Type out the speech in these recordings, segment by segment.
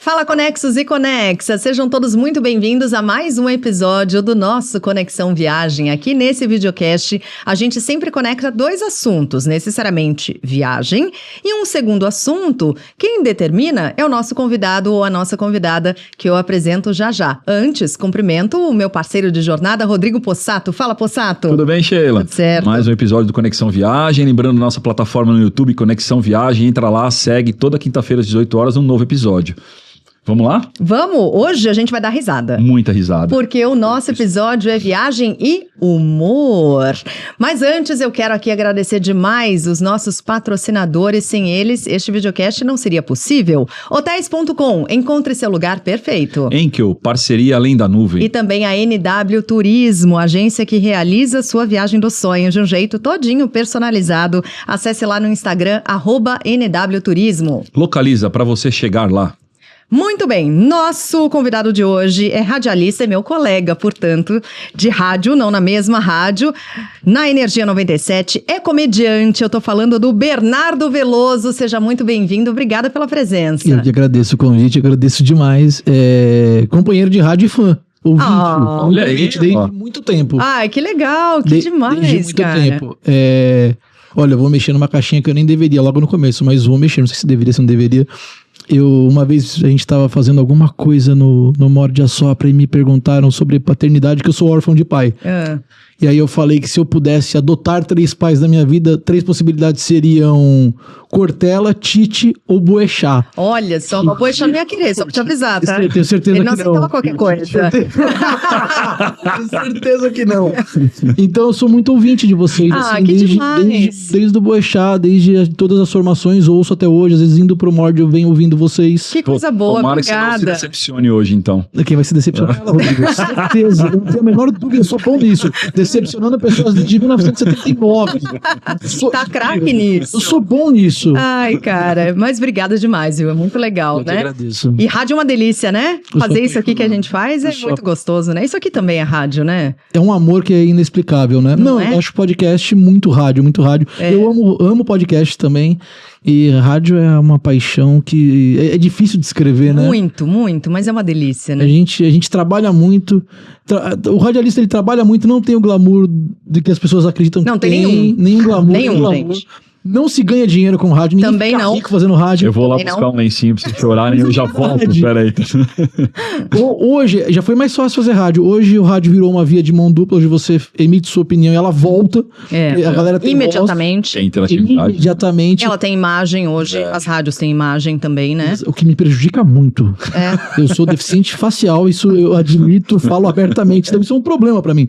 Fala, conexos e conexas! Sejam todos muito bem-vindos a mais um episódio do nosso Conexão Viagem. Aqui nesse videocast, a gente sempre conecta dois assuntos, necessariamente viagem, e um segundo assunto, quem determina é o nosso convidado ou a nossa convidada, que eu apresento já já. Antes, cumprimento o meu parceiro de jornada, Rodrigo Possato. Fala, Possato! Tudo bem, Sheila? Tudo certo. Mais um episódio do Conexão Viagem. Lembrando, nossa plataforma no YouTube, Conexão Viagem. Entra lá, segue toda quinta-feira às 18 horas um novo episódio. Vamos lá? Vamos! Hoje a gente vai dar risada. Muita risada. Porque o nosso episódio é viagem e humor. Mas antes eu quero aqui agradecer demais os nossos patrocinadores. Sem eles, este videocast não seria possível. Hotéis.com, encontre seu lugar perfeito. Enkel, parceria além da nuvem. E também a NW Turismo, agência que realiza sua viagem dos sonhos de um jeito todinho personalizado. Acesse lá no Instagram, @NW Turismo. Localiza para você chegar lá. Muito bem, nosso convidado de hoje é radialista e meu colega, portanto, de rádio, não na mesma rádio, na Energia 97, é comediante, eu tô falando do Bernardo Veloso, seja muito bem-vindo, obrigada pela presença. Eu que agradeço o convite, agradeço demais, companheiro de rádio e fã. Olha aí, desde muito tempo. Ai, que legal, que demais, desde muito cara. tempo. Olha, eu vou mexer numa caixinha que eu nem deveria logo no começo, mas vou mexer, não sei se deveria, se não deveria. Uma vez a gente tava fazendo alguma coisa no Morde a Sopra e me perguntaram sobre paternidade, que eu sou órfão de pai. E aí eu falei que se eu pudesse adotar 3 pais da minha vida, 3 possibilidades seriam Cortella, Tite ou Boechat. Olha só, o Boechat não ia querer, só pra te avisar, tá? Tenho certeza Ele não que aceitava não. qualquer coisa. Tenho certeza que não. Então eu sou muito ouvinte de vocês. Ah, assim, que desde demais. desde o Boechat, desde todas as formações, ouço até hoje. Às vezes indo pro Morde eu venho ouvindo vocês. Que coisa boa, Tomara que você não se obrigada. decepcione hoje, então. Quem vai se decepcionar? Rodrigo, certeza. Eu não tenho a menor dúvida, eu sou bom nisso. Decepcionando pessoas de 1979. Tá craque nisso. Eu sou bom nisso. Ai, cara, mas obrigada demais, viu? É muito legal, Eu que né? agradeço. E rádio é uma delícia, né? Eu Fazer sou isso aqui que a gente faz é Eu sou- muito gostoso, né? Isso aqui também é rádio, né? É um amor que é inexplicável, né? Não é? Eu acho podcast muito rádio, muito rádio. É. Eu amo podcast também. E rádio é uma paixão que é difícil de escrever, né? Muito, muito, mas é uma delícia, A né? gente trabalha muito. O radialista ele trabalha muito, não tem o glamour de que as pessoas acreditam Não, que tem nenhum. Nenhum glamour. Nenhum, glamour. gente. Não se ganha dinheiro com rádio, ninguém Também fica não. rico fazendo rádio. Eu vou lá Também buscar não. um lencinho pra vocês chorarem e eu já volto. Verdade. Peraí. Hoje, já foi mais fácil fazer rádio. Hoje o rádio virou uma via de mão dupla, onde você emite sua opinião e ela volta. É. E a galera tem Imediatamente. Tem voz, interatividade. imediatamente. Ela tem imagem hoje, as rádios têm imagem também, né? O que me prejudica muito. É. Eu sou deficiente facial, isso eu admito, falo abertamente. Deve ser um problema pra mim.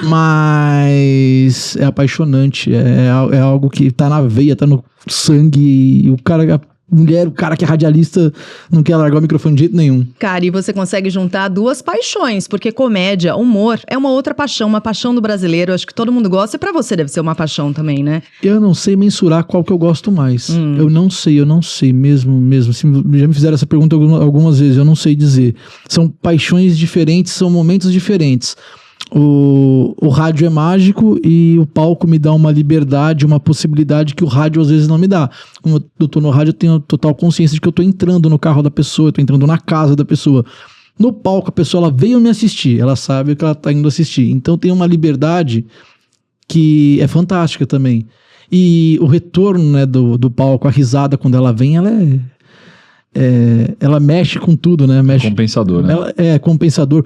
Mas é apaixonante. É algo que tá na veia, tá no sangue. E o cara, a mulher, o cara que é radialista, não quer largar o microfone de jeito nenhum. Cara, e você consegue juntar duas paixões, porque comédia, humor, é uma outra paixão, uma paixão do brasileiro. Acho que todo mundo gosta e pra você deve ser uma paixão também, né? Eu não sei mensurar qual que eu gosto mais. Eu não sei mesmo. Assim, já me fizeram essa pergunta algumas vezes, eu não sei dizer. São paixões diferentes, são momentos diferentes. O rádio é mágico e o palco me dá uma liberdade, uma possibilidade que o rádio às vezes não me dá. Como eu tô no rádio, eu tenho total consciência de que eu tô entrando no carro da pessoa, eu tô entrando na casa da pessoa. No palco, a pessoa ela veio me assistir, ela sabe que ela tá indo assistir. Então tem uma liberdade que é fantástica também. E o retorno, né, do palco, a risada quando ela vem, ela mexe com tudo, né? Mexe, Compensador, né? ela é compensador.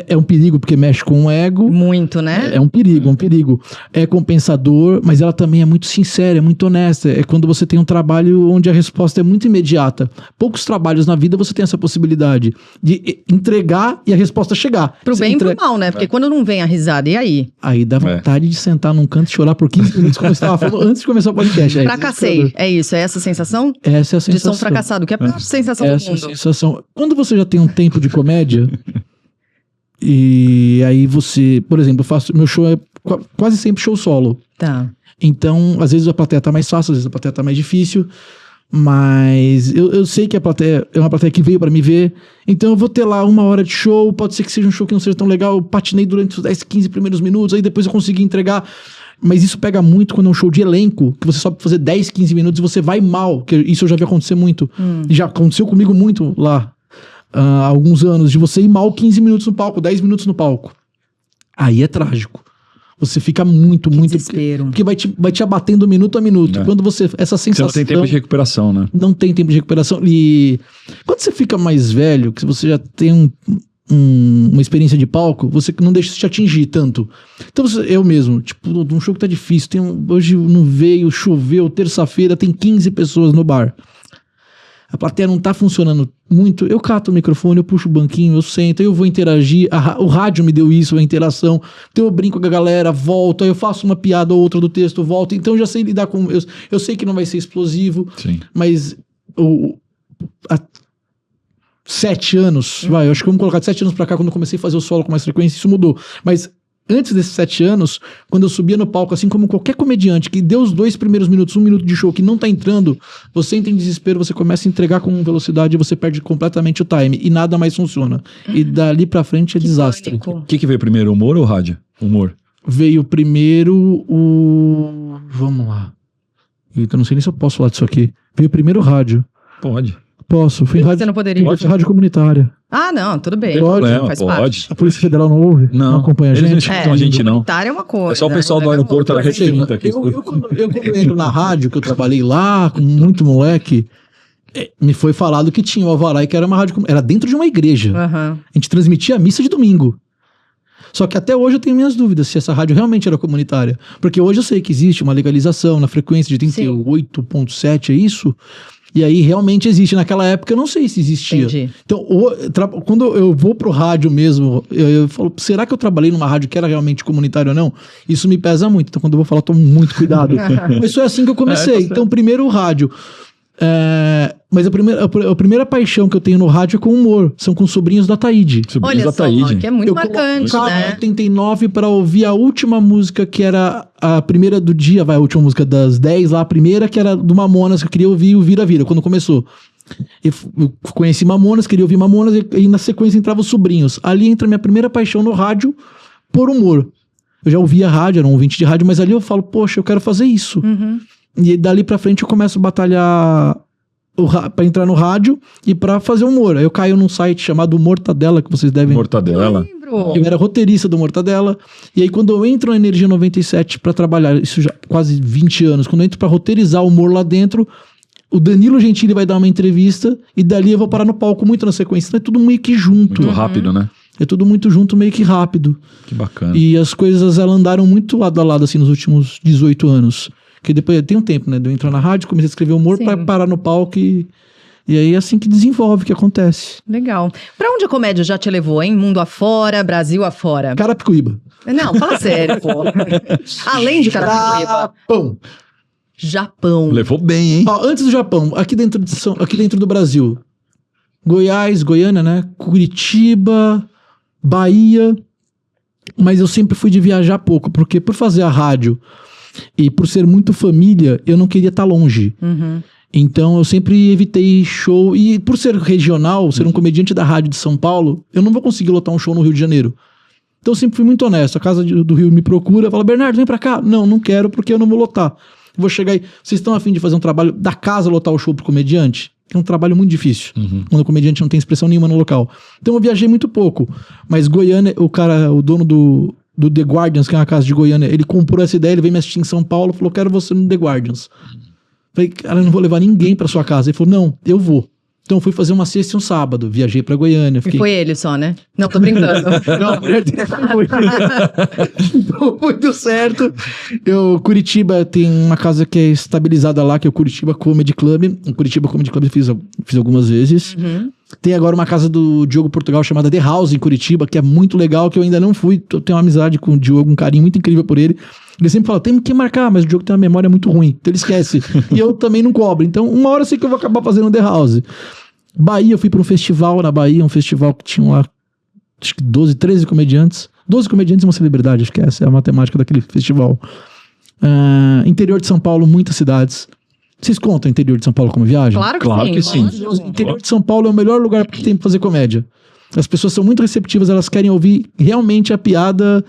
É um perigo porque mexe com o ego. Muito, né? É um perigo. É compensador, mas ela também é muito sincera, é muito honesta. É quando você tem um trabalho onde a resposta é muito imediata. Poucos trabalhos na vida você tem essa possibilidade de entregar e a resposta chegar. Pro Você bem e pro mal, né? Porque quando não vem a risada, e aí? Aí dá vontade de sentar num canto e chorar por 15 minutos, como eu estava falando antes de começar o podcast. Fracassei. É isso, é essa a sensação? Essa é a De sensação. som fracassado, que é a pior sensação do Essa é a mundo. sensação. Quando você já tem um tempo de comédia, e aí você, por exemplo, eu faço, meu show é quase sempre show solo. Tá. Então, às vezes a plateia tá mais fácil, às vezes a plateia tá mais difícil, mas eu sei que a plateia é uma plateia que veio pra me ver, então eu vou ter lá 1 hora de show, pode ser que seja um show que não seja tão legal, eu patinei durante os 10, 15 primeiros minutos, aí depois eu consegui entregar. Mas isso pega muito quando é um show de elenco, que você só pode fazer 10, 15 minutos e você vai mal, que isso eu já vi acontecer muito. Já aconteceu comigo muito lá. há alguns anos, de você ir mal 15 minutos no palco, 10 minutos no palco. Aí é trágico. Você fica muito... Desespero. Porque vai te abatendo minuto a minuto. Quando você... Essa sensação... Você não tem tempo de recuperação, né? Não tem tempo de recuperação. E quando você fica mais velho, que você já tem uma experiência de palco, você não deixa isso te atingir tanto. Então, eu mesmo, tipo, um show que tá difícil, hoje não veio, choveu, terça-feira, tem 15 pessoas no bar. A plateia não tá funcionando muito, eu cato o microfone, eu puxo o banquinho, eu sento, eu vou interagir, o rádio me deu isso, a interação, então eu brinco com a galera, volto, aí eu faço uma piada ou outra do texto, volto, então eu já sei lidar com... Eu sei que não vai ser explosivo, Sim. mas... 7 anos, eu acho que vamos colocar de 7 anos pra cá, quando eu comecei a fazer o solo com mais frequência, isso mudou. Mas antes desses 7 anos, quando eu subia no palco, assim como qualquer comediante que deu os 2 primeiros minutos, 1 minuto de show que não tá entrando, você entra em desespero, você começa a entregar com velocidade e você perde completamente o time e nada mais funciona. E dali pra frente é desastre. O que veio primeiro, o humor ou o rádio? Humor. Veio primeiro o... Vamos lá. Eita, não sei nem se eu posso falar disso aqui. Veio primeiro o rádio. Pode. Posso. Fui Você não poderia? Pode. Rádio comunitária. Ah, não, tudo bem. Pode. Faz Pode. parte. A Polícia Federal não ouve? Não acompanha a Eles gente? não escutam a gente, não. Comunitário é uma coisa. É só o pessoal né? do aeroporto, ela requinta aqui. Eu quando entro na rádio, que eu trabalhei lá, com muito moleque, me foi falado que tinha o Alvará, que era uma rádio... Era dentro de uma igreja. Uhum. A gente transmitia a missa de domingo. Só que até hoje eu tenho minhas dúvidas se essa rádio realmente era comunitária. Porque hoje eu sei que existe uma legalização na frequência de 38.7, é isso? E aí realmente existe. Naquela época eu não sei se existia. Entendi. Então, quando eu vou pro rádio mesmo, eu falo, será que eu trabalhei numa rádio que era realmente comunitária ou não? Isso me pesa muito. Então, quando eu vou falar, eu tomo muito cuidado. Mas foi assim que eu comecei. Então, primeiro o rádio. Mas a primeira paixão que eu tenho no rádio é com humor. São com sobrinhos da Taíde. Olha só, que é muito marcante, né? 89 pra ouvir a última música, que era a primeira do dia, a última música das 10 lá, a primeira que era do Mamonas, que eu queria ouvir o Vira Vira, quando começou. Eu conheci Mamonas, queria ouvir Mamonas, e na sequência entrava os sobrinhos. Ali entra a minha primeira paixão no rádio por humor. Eu já ouvia rádio, era um ouvinte de rádio, mas ali eu falo, poxa, eu quero fazer isso. Uhum. E dali pra frente eu começo a batalhar pra entrar no rádio e pra fazer humor. Aí eu caio num site chamado Mortadela, que vocês devem... Mortadela. Eu era roteirista do Mortadela. E aí quando eu entro na Energia 97 pra trabalhar, isso já quase 20 anos, quando eu entro pra roteirizar o humor lá dentro, o Danilo Gentili vai dar uma entrevista e dali eu vou parar no palco muito na sequência. Então é tudo meio que junto. Muito rápido, né? É tudo muito junto, meio que rápido. Que bacana. E as coisas, elas andaram muito lado a lado, assim, nos últimos 18 anos. Que depois tem um tempo, né? De eu entrar na rádio, comecei a escrever humor pra parar no palco e aí é assim que desenvolve, que acontece. Legal. Pra onde a comédia já te levou, hein? Mundo afora, Brasil afora? Carapicuíba. Não, fala sério, pô. Além de Carapicuíba. Japão. Levou bem, hein? Ó, antes do Japão, aqui dentro do Brasil. Goiás, Goiânia, né? Curitiba, Bahia. Mas eu sempre fui de viajar pouco, porque por fazer a rádio e por ser muito família, eu não queria estar longe. Uhum. Então eu sempre evitei show. E por ser regional, ser um comediante da rádio de São Paulo, eu não vou conseguir lotar um show no Rio de Janeiro. Então eu sempre fui muito honesto. A Casa do Rio me procura, fala, Bernardo, vem pra cá. Não quero porque eu não vou lotar. Vou chegar aí. Vocês estão a fim de fazer um trabalho da casa lotar o show pro comediante? É um trabalho muito difícil. Quando o comediante não tem expressão nenhuma no local. Então eu viajei muito pouco. Mas Goiânia, o dono do The Guardians, que é uma casa de Goiânia, ele comprou essa ideia, ele veio me assistir em São Paulo, falou, quero você no The Guardians. Falei, cara, eu não vou levar ninguém pra sua casa. Ele falou, não, eu vou. Então eu fui fazer uma sexta e um sábado, viajei pra Goiânia. E foi ele só, né? Não, tô brincando. Não, a mulher dele foi. Então foi tudo certo. Curitiba tem uma casa que é estabilizada lá, que é o Curitiba Comedy Club. O Curitiba Comedy Club eu fiz algumas vezes. Uhum. Tem agora uma casa do Diogo Portugal chamada The House em Curitiba, que é muito legal, que eu ainda não fui. Eu tenho uma amizade com o Diogo, um carinho muito incrível por ele. Ele sempre fala, tem que marcar, mas o Diogo tem uma memória muito ruim, então ele esquece. E eu também não cobro. Então, uma hora eu sei que eu vou acabar fazendo The House. Bahia, eu fui para um festival na Bahia, um festival que tinha lá, acho que 12, 13 comediantes. 12 comediantes e uma celebridade, acho que essa é a matemática daquele festival. Interior de São Paulo, muitas cidades. Vocês contam o interior de São Paulo como viagem? Claro que sim. O interior de São Paulo é o melhor lugar que tem para fazer comédia. As pessoas são muito receptivas, elas querem ouvir realmente a piada.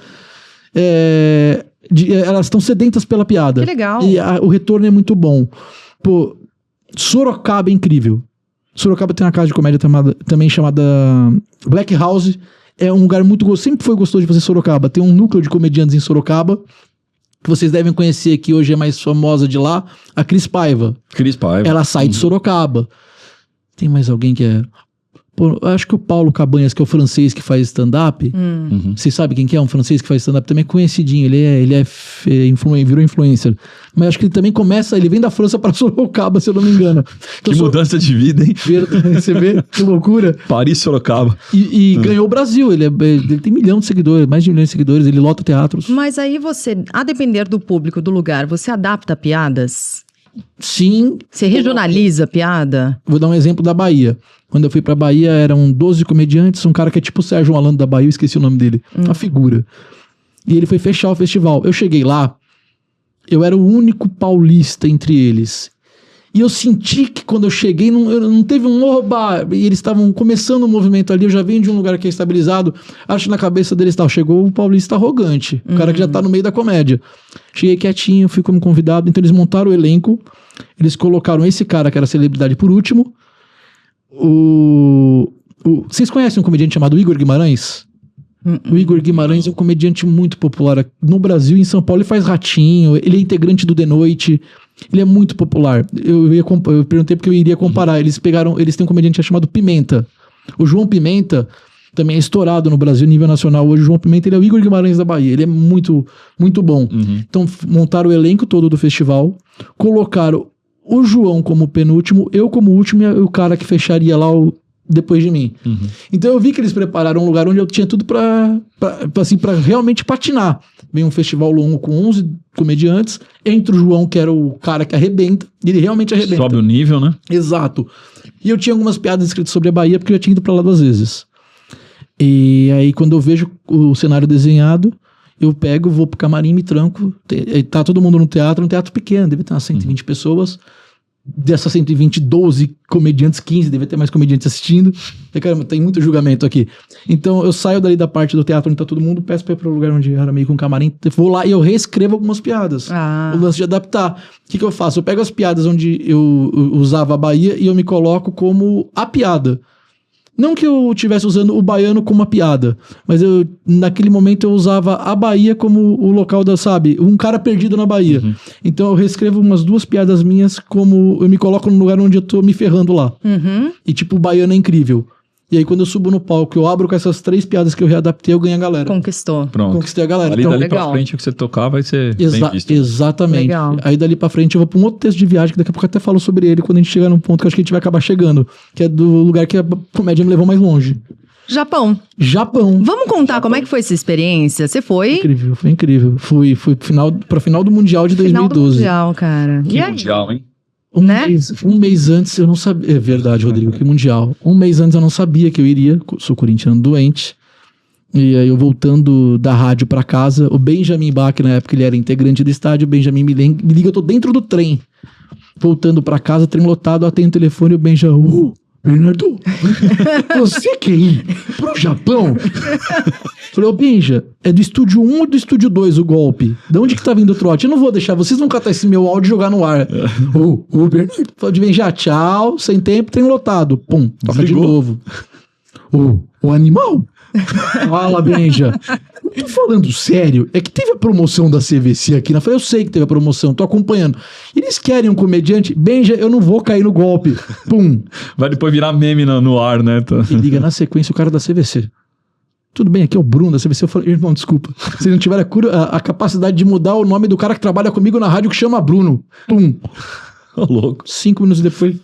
Elas estão sedentas pela piada. Que legal. E o retorno é muito bom. Pô, Sorocaba é incrível. Sorocaba tem uma casa de comédia também chamada Black House. É um lugar muito gostoso, sempre foi gostoso de fazer Sorocaba. Tem um núcleo de comediantes em Sorocaba, que vocês devem conhecer, que hoje é mais famosa de lá, a Cris Paiva. Cris Paiva. Ela sai de Sorocaba. Tem mais alguém que é... Pô, eu acho que o Paulo Cabanhas, que é o francês que faz stand-up. Vocês sabem quem que é? Um francês que faz stand-up também é conhecidinho. Ele virou influencer. Mas acho que ele também ele vem da França para Sorocaba, se eu não me engano. Então, que mudança de vida, hein? Você vê? Que loucura. Paris, Sorocaba. E ganhou o Brasil. Ele tem 1 milhão de seguidores, mais de 1 milhão de seguidores. Ele lota teatros. Mas aí você, a depender do público, do lugar, você adapta piadas? Sim. Você regionaliza a piada? Vou dar um exemplo da Bahia. Quando eu fui pra Bahia, eram 12 comediantes, um cara que é tipo o Sérgio Malandro da Bahia, eu esqueci o nome dele, a figura. E ele foi fechar o festival. Eu cheguei lá, eu era o único paulista entre eles. E eu senti que quando eu cheguei, não teve um oba, e eles estavam começando o movimento ali, eu já venho de um lugar que é estabilizado, acho que na cabeça deles chegou o paulista arrogante, o cara que já tá no meio da comédia. Cheguei quietinho, fui como convidado, então eles montaram o elenco, eles colocaram esse cara que era celebridade por último. Vocês conhecem um comediante chamado Igor Guimarães? O Igor Guimarães é um comediante muito popular no Brasil e em São Paulo. Ele faz Ratinho, ele é integrante do The Noite, ele é muito popular. Eu perguntei porque eu iria comparar. Eles têm um comediante chamado Pimenta. O João Pimenta também é estourado no Brasil, nível nacional. Hoje o João Pimenta ele é o Igor Guimarães da Bahia. Ele é muito, muito bom. Então montaram o elenco todo do festival, colocaram o João como penúltimo, eu como último e o cara que fecharia lá depois de mim. Então eu vi que eles prepararam um lugar onde eu tinha tudo pra realmente patinar. Vem um festival longo com 11 comediantes, entre o João, que era o cara que arrebenta, e ele realmente arrebenta. Sobe o nível, né? Exato. E eu tinha algumas piadas escritas sobre a Bahia, porque eu já tinha ido pra lá 2 vezes. E aí quando eu vejo o cenário desenhado, eu pego, vou pro camarim, me tranco, tá todo mundo no teatro, um teatro pequeno, deve ter umas 120 pessoas, dessas 120, 12 comediantes, 15, deve ter mais comediantes assistindo, e, caramba, tem muito julgamento aqui. Então eu saio dali da parte do teatro onde tá todo mundo, peço pra ir pro lugar onde era meio com um camarim, vou lá e eu reescrevo algumas piadas, o lance de adaptar. O que eu faço? Eu pego as piadas onde eu usava a Bahia e eu me coloco como a piada. Não que eu estivesse usando o baiano como uma piada, mas naquele momento eu usava a Bahia como o local um cara perdido na Bahia. Então eu reescrevo umas 2 piadas minhas como eu me coloco no lugar onde eu tô me ferrando lá. E tipo, o baiano é incrível. E aí quando eu subo no palco, eu abro com essas 3 piadas que eu readaptei, eu ganho a galera. Conquistou. Pronto. Conquistei a galera. Ali então, dali pra frente o que você tocar vai ser bem visto. Exatamente. Legal. Aí dali pra frente eu vou pra um outro texto de viagem, que daqui a pouco eu até falo sobre ele, quando a gente chegar num ponto que eu acho que a gente vai acabar chegando, que é do lugar que a comédia me levou mais longe. Japão. Vamos contar como é que foi essa experiência? Você foi? Foi incrível. Fui pra final do Mundial de 2012. Final do Mundial, cara. Que E aí? mundial, hein? Um mês antes eu não sabia. É verdade, Rodrigo, que mundial. Um mês antes eu não sabia que eu iria. Sou corintiano doente. E aí eu voltando da rádio pra casa, o Benjamin Bach, na época ele era integrante do estádio, o Benjamin me liga, eu tô dentro do trem. Voltando pra casa, trem lotado, eu atendo o telefone e o Benjamin... Bernardo, você quer ir pro Japão? Falei, ô Benja, é do estúdio 1 ou do estúdio 2 o golpe? De onde que tá vindo o trote? Eu não vou deixar, vocês vão catar esse meu áudio e jogar no ar. O Bernardo falou de Benja, tchau, sem tempo, trem lotado. Pum, toca de novo. O animal? Fala, Benja. Tô falando sério, é que teve a promoção da CVC aqui, eu falei, eu sei que teve a promoção, tô acompanhando. Eles querem um comediante, Benja, eu não vou cair no golpe. Pum. Vai depois virar meme no ar, né? E liga na sequência o cara da CVC. Tudo bem, aqui é o Bruno da CVC. Eu falei, irmão, desculpa. Vocês não tiveram a capacidade de mudar o nome do cara que trabalha comigo na rádio que chama Bruno. Pum. Louco. 5 minutos depois,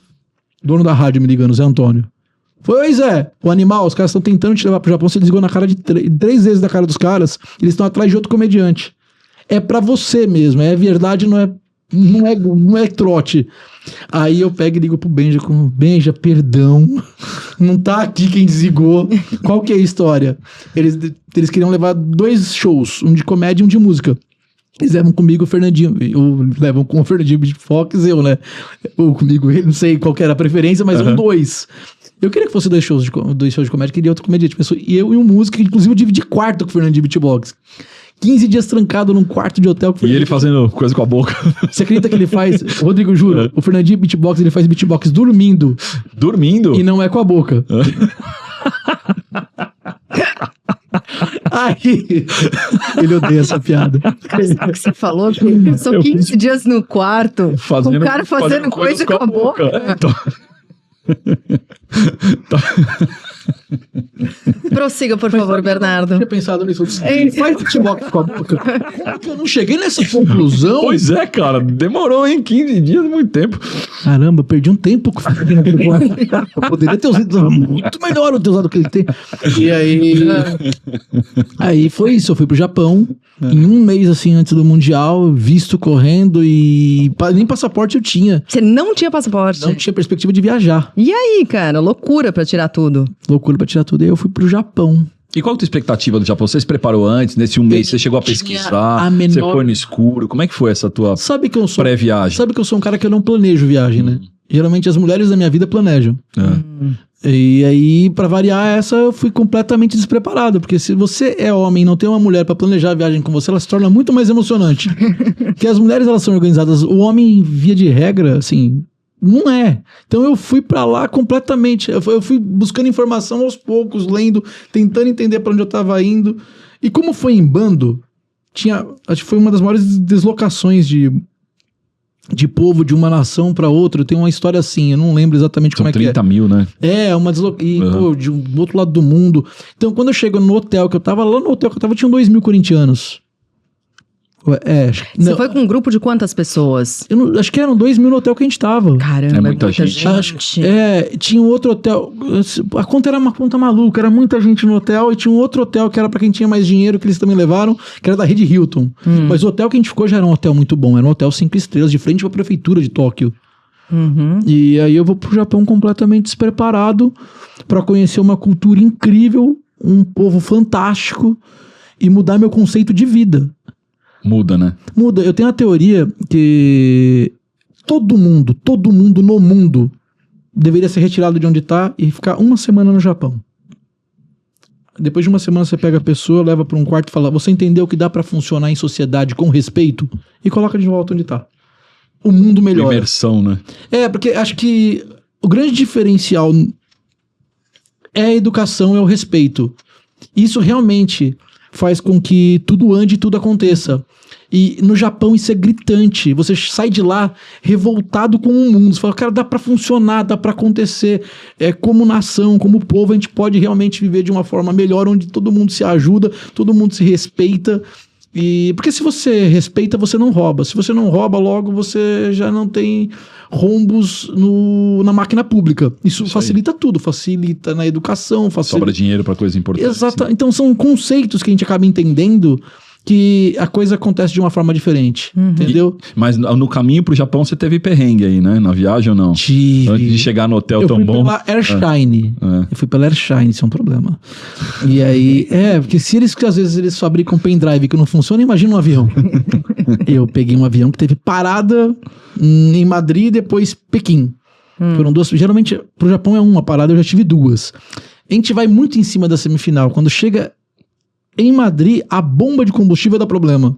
dono da rádio me ligando, Zé Antônio. Foi, Zé, o animal, os caras estão tentando te levar pro Japão, você desligou na cara de 3 vezes da cara dos caras, eles estão atrás de outro comediante. É pra você mesmo, é verdade, não é trote. Aí eu pego e ligo pro Benja com, Benja, perdão, não tá aqui quem desligou. Qual que é a história? Eles queriam levar 2 shows, um de comédia e um de música. Eles levam comigo o Fernandinho, levam com o Fernandinho de Fox, né? Ou comigo ele, não sei qual que era a preferência, mas eram 2. Eu queria que fosse 2 shows de comédia, queria outro comediante. E eu e um músico, inclusive eu dividi quarto com o Fernandinho Beatbox. 15 dias trancado num quarto de hotel. E ele fazendo coisa com a boca. Você acredita que ele faz... Rodrigo, juro, o Fernandinho beatbox, ele faz beatbox dormindo. Dormindo? E não é com a boca. Aí, ele odeia essa piada. Você falou que são 15 dias no quarto, com o cara fazendo coisa com a boca. Prossiga, por favor, Bernardo. Eu tinha pensado nisso. Ele faz beatbox com a boca. Como que eu não cheguei nessa conclusão? Pois é, cara. Demorou, hein? 15 dias, muito tempo. Caramba, perdi um tempo. Eu poderia ter usado muito melhor o ter usado que ele tem. E aí foi isso. Eu fui pro Japão em um mês, assim, antes do Mundial, visto correndo e nem passaporte eu tinha. Você não tinha passaporte? Não tinha perspectiva de viajar. E aí, cara? Loucura pra tirar tudo. Loucura pra tirar tudo. E aí eu fui pro Japão. E qual a tua expectativa do Japão? Você se preparou antes? Nesse um mês você chegou a pesquisar? Você foi no escuro? Como é que foi essa tua pré-viagem? Sabe que eu sou um cara que eu não planejo viagem, né? Geralmente as mulheres da minha vida planejam. E aí, pra variar essa, eu fui completamente despreparado. Porque se você é homem e não tem uma mulher pra planejar a viagem com você, ela se torna muito mais emocionante. Porque as mulheres, elas são organizadas. O homem, via de regra, assim... Não é. Então eu fui pra lá completamente. Eu fui buscando informação aos poucos, lendo, tentando entender pra onde eu tava indo. E como foi em bando, acho que foi uma das maiores deslocações de povo de uma nação pra outra. Tem uma história assim, eu não lembro exatamente como é que é. São 30 mil, né? É, uma deslocação de um outro lado do mundo. Então quando eu chego no hotel que eu tava, lá no hotel que eu tava, tinham 2.000 corintianos. Você foi com um grupo de quantas pessoas? Acho que eram 2.000 no hotel que a gente tava. Caramba, é muita gente. Tinha um outro hotel. A conta era uma conta maluca, era muita gente no hotel. E tinha um outro hotel que era pra quem tinha mais dinheiro, que eles também levaram, que era da rede Hilton. Mas o hotel que a gente ficou já era um hotel muito bom. Era um hotel 5 estrelas, de frente pra prefeitura de Tóquio. E aí eu vou pro Japão completamente despreparado pra conhecer uma cultura incrível, um povo fantástico e mudar meu conceito de vida. Muda, né? Muda. Eu tenho a teoria que todo mundo no mundo deveria ser retirado de onde tá e ficar uma semana no Japão. Depois de uma semana você pega a pessoa, leva pra um quarto e fala: você entendeu que dá pra funcionar em sociedade com respeito? E coloca de volta onde tá. O mundo melhora. Imersão, né? Porque acho que o grande diferencial é a educação, é o respeito. Isso realmente faz com que tudo ande e tudo aconteça. E no Japão isso é gritante. Você sai de lá revoltado com o mundo. Você fala, cara, dá pra funcionar, dá pra acontecer. Como nação, como povo, a gente pode realmente viver de uma forma melhor, onde todo mundo se ajuda, todo mundo se respeita. Porque se você respeita, você não rouba. Se você não rouba, logo você já não tem rombos na máquina pública. Isso facilita tudo. Facilita na educação. Sobra dinheiro para coisa importante. Exato. Então são conceitos que a gente acaba entendendo que a coisa acontece de uma forma diferente, entendeu? Mas no caminho pro Japão você teve perrengue aí, né? Na viagem ou não? Tive. Antes de chegar no hotel tão bom. Eu fui pela Airshine. Eu fui pela Airshine, isso é um problema. E aí, porque às vezes eles fabricam pendrive que não funciona, imagina um avião. Eu peguei um avião que teve parada em Madrid e depois Pequim. Foram duas. Geralmente pro Japão é uma parada, eu já tive duas. A gente vai muito em cima da semifinal. Quando chega em Madrid, a bomba de combustível dá problema.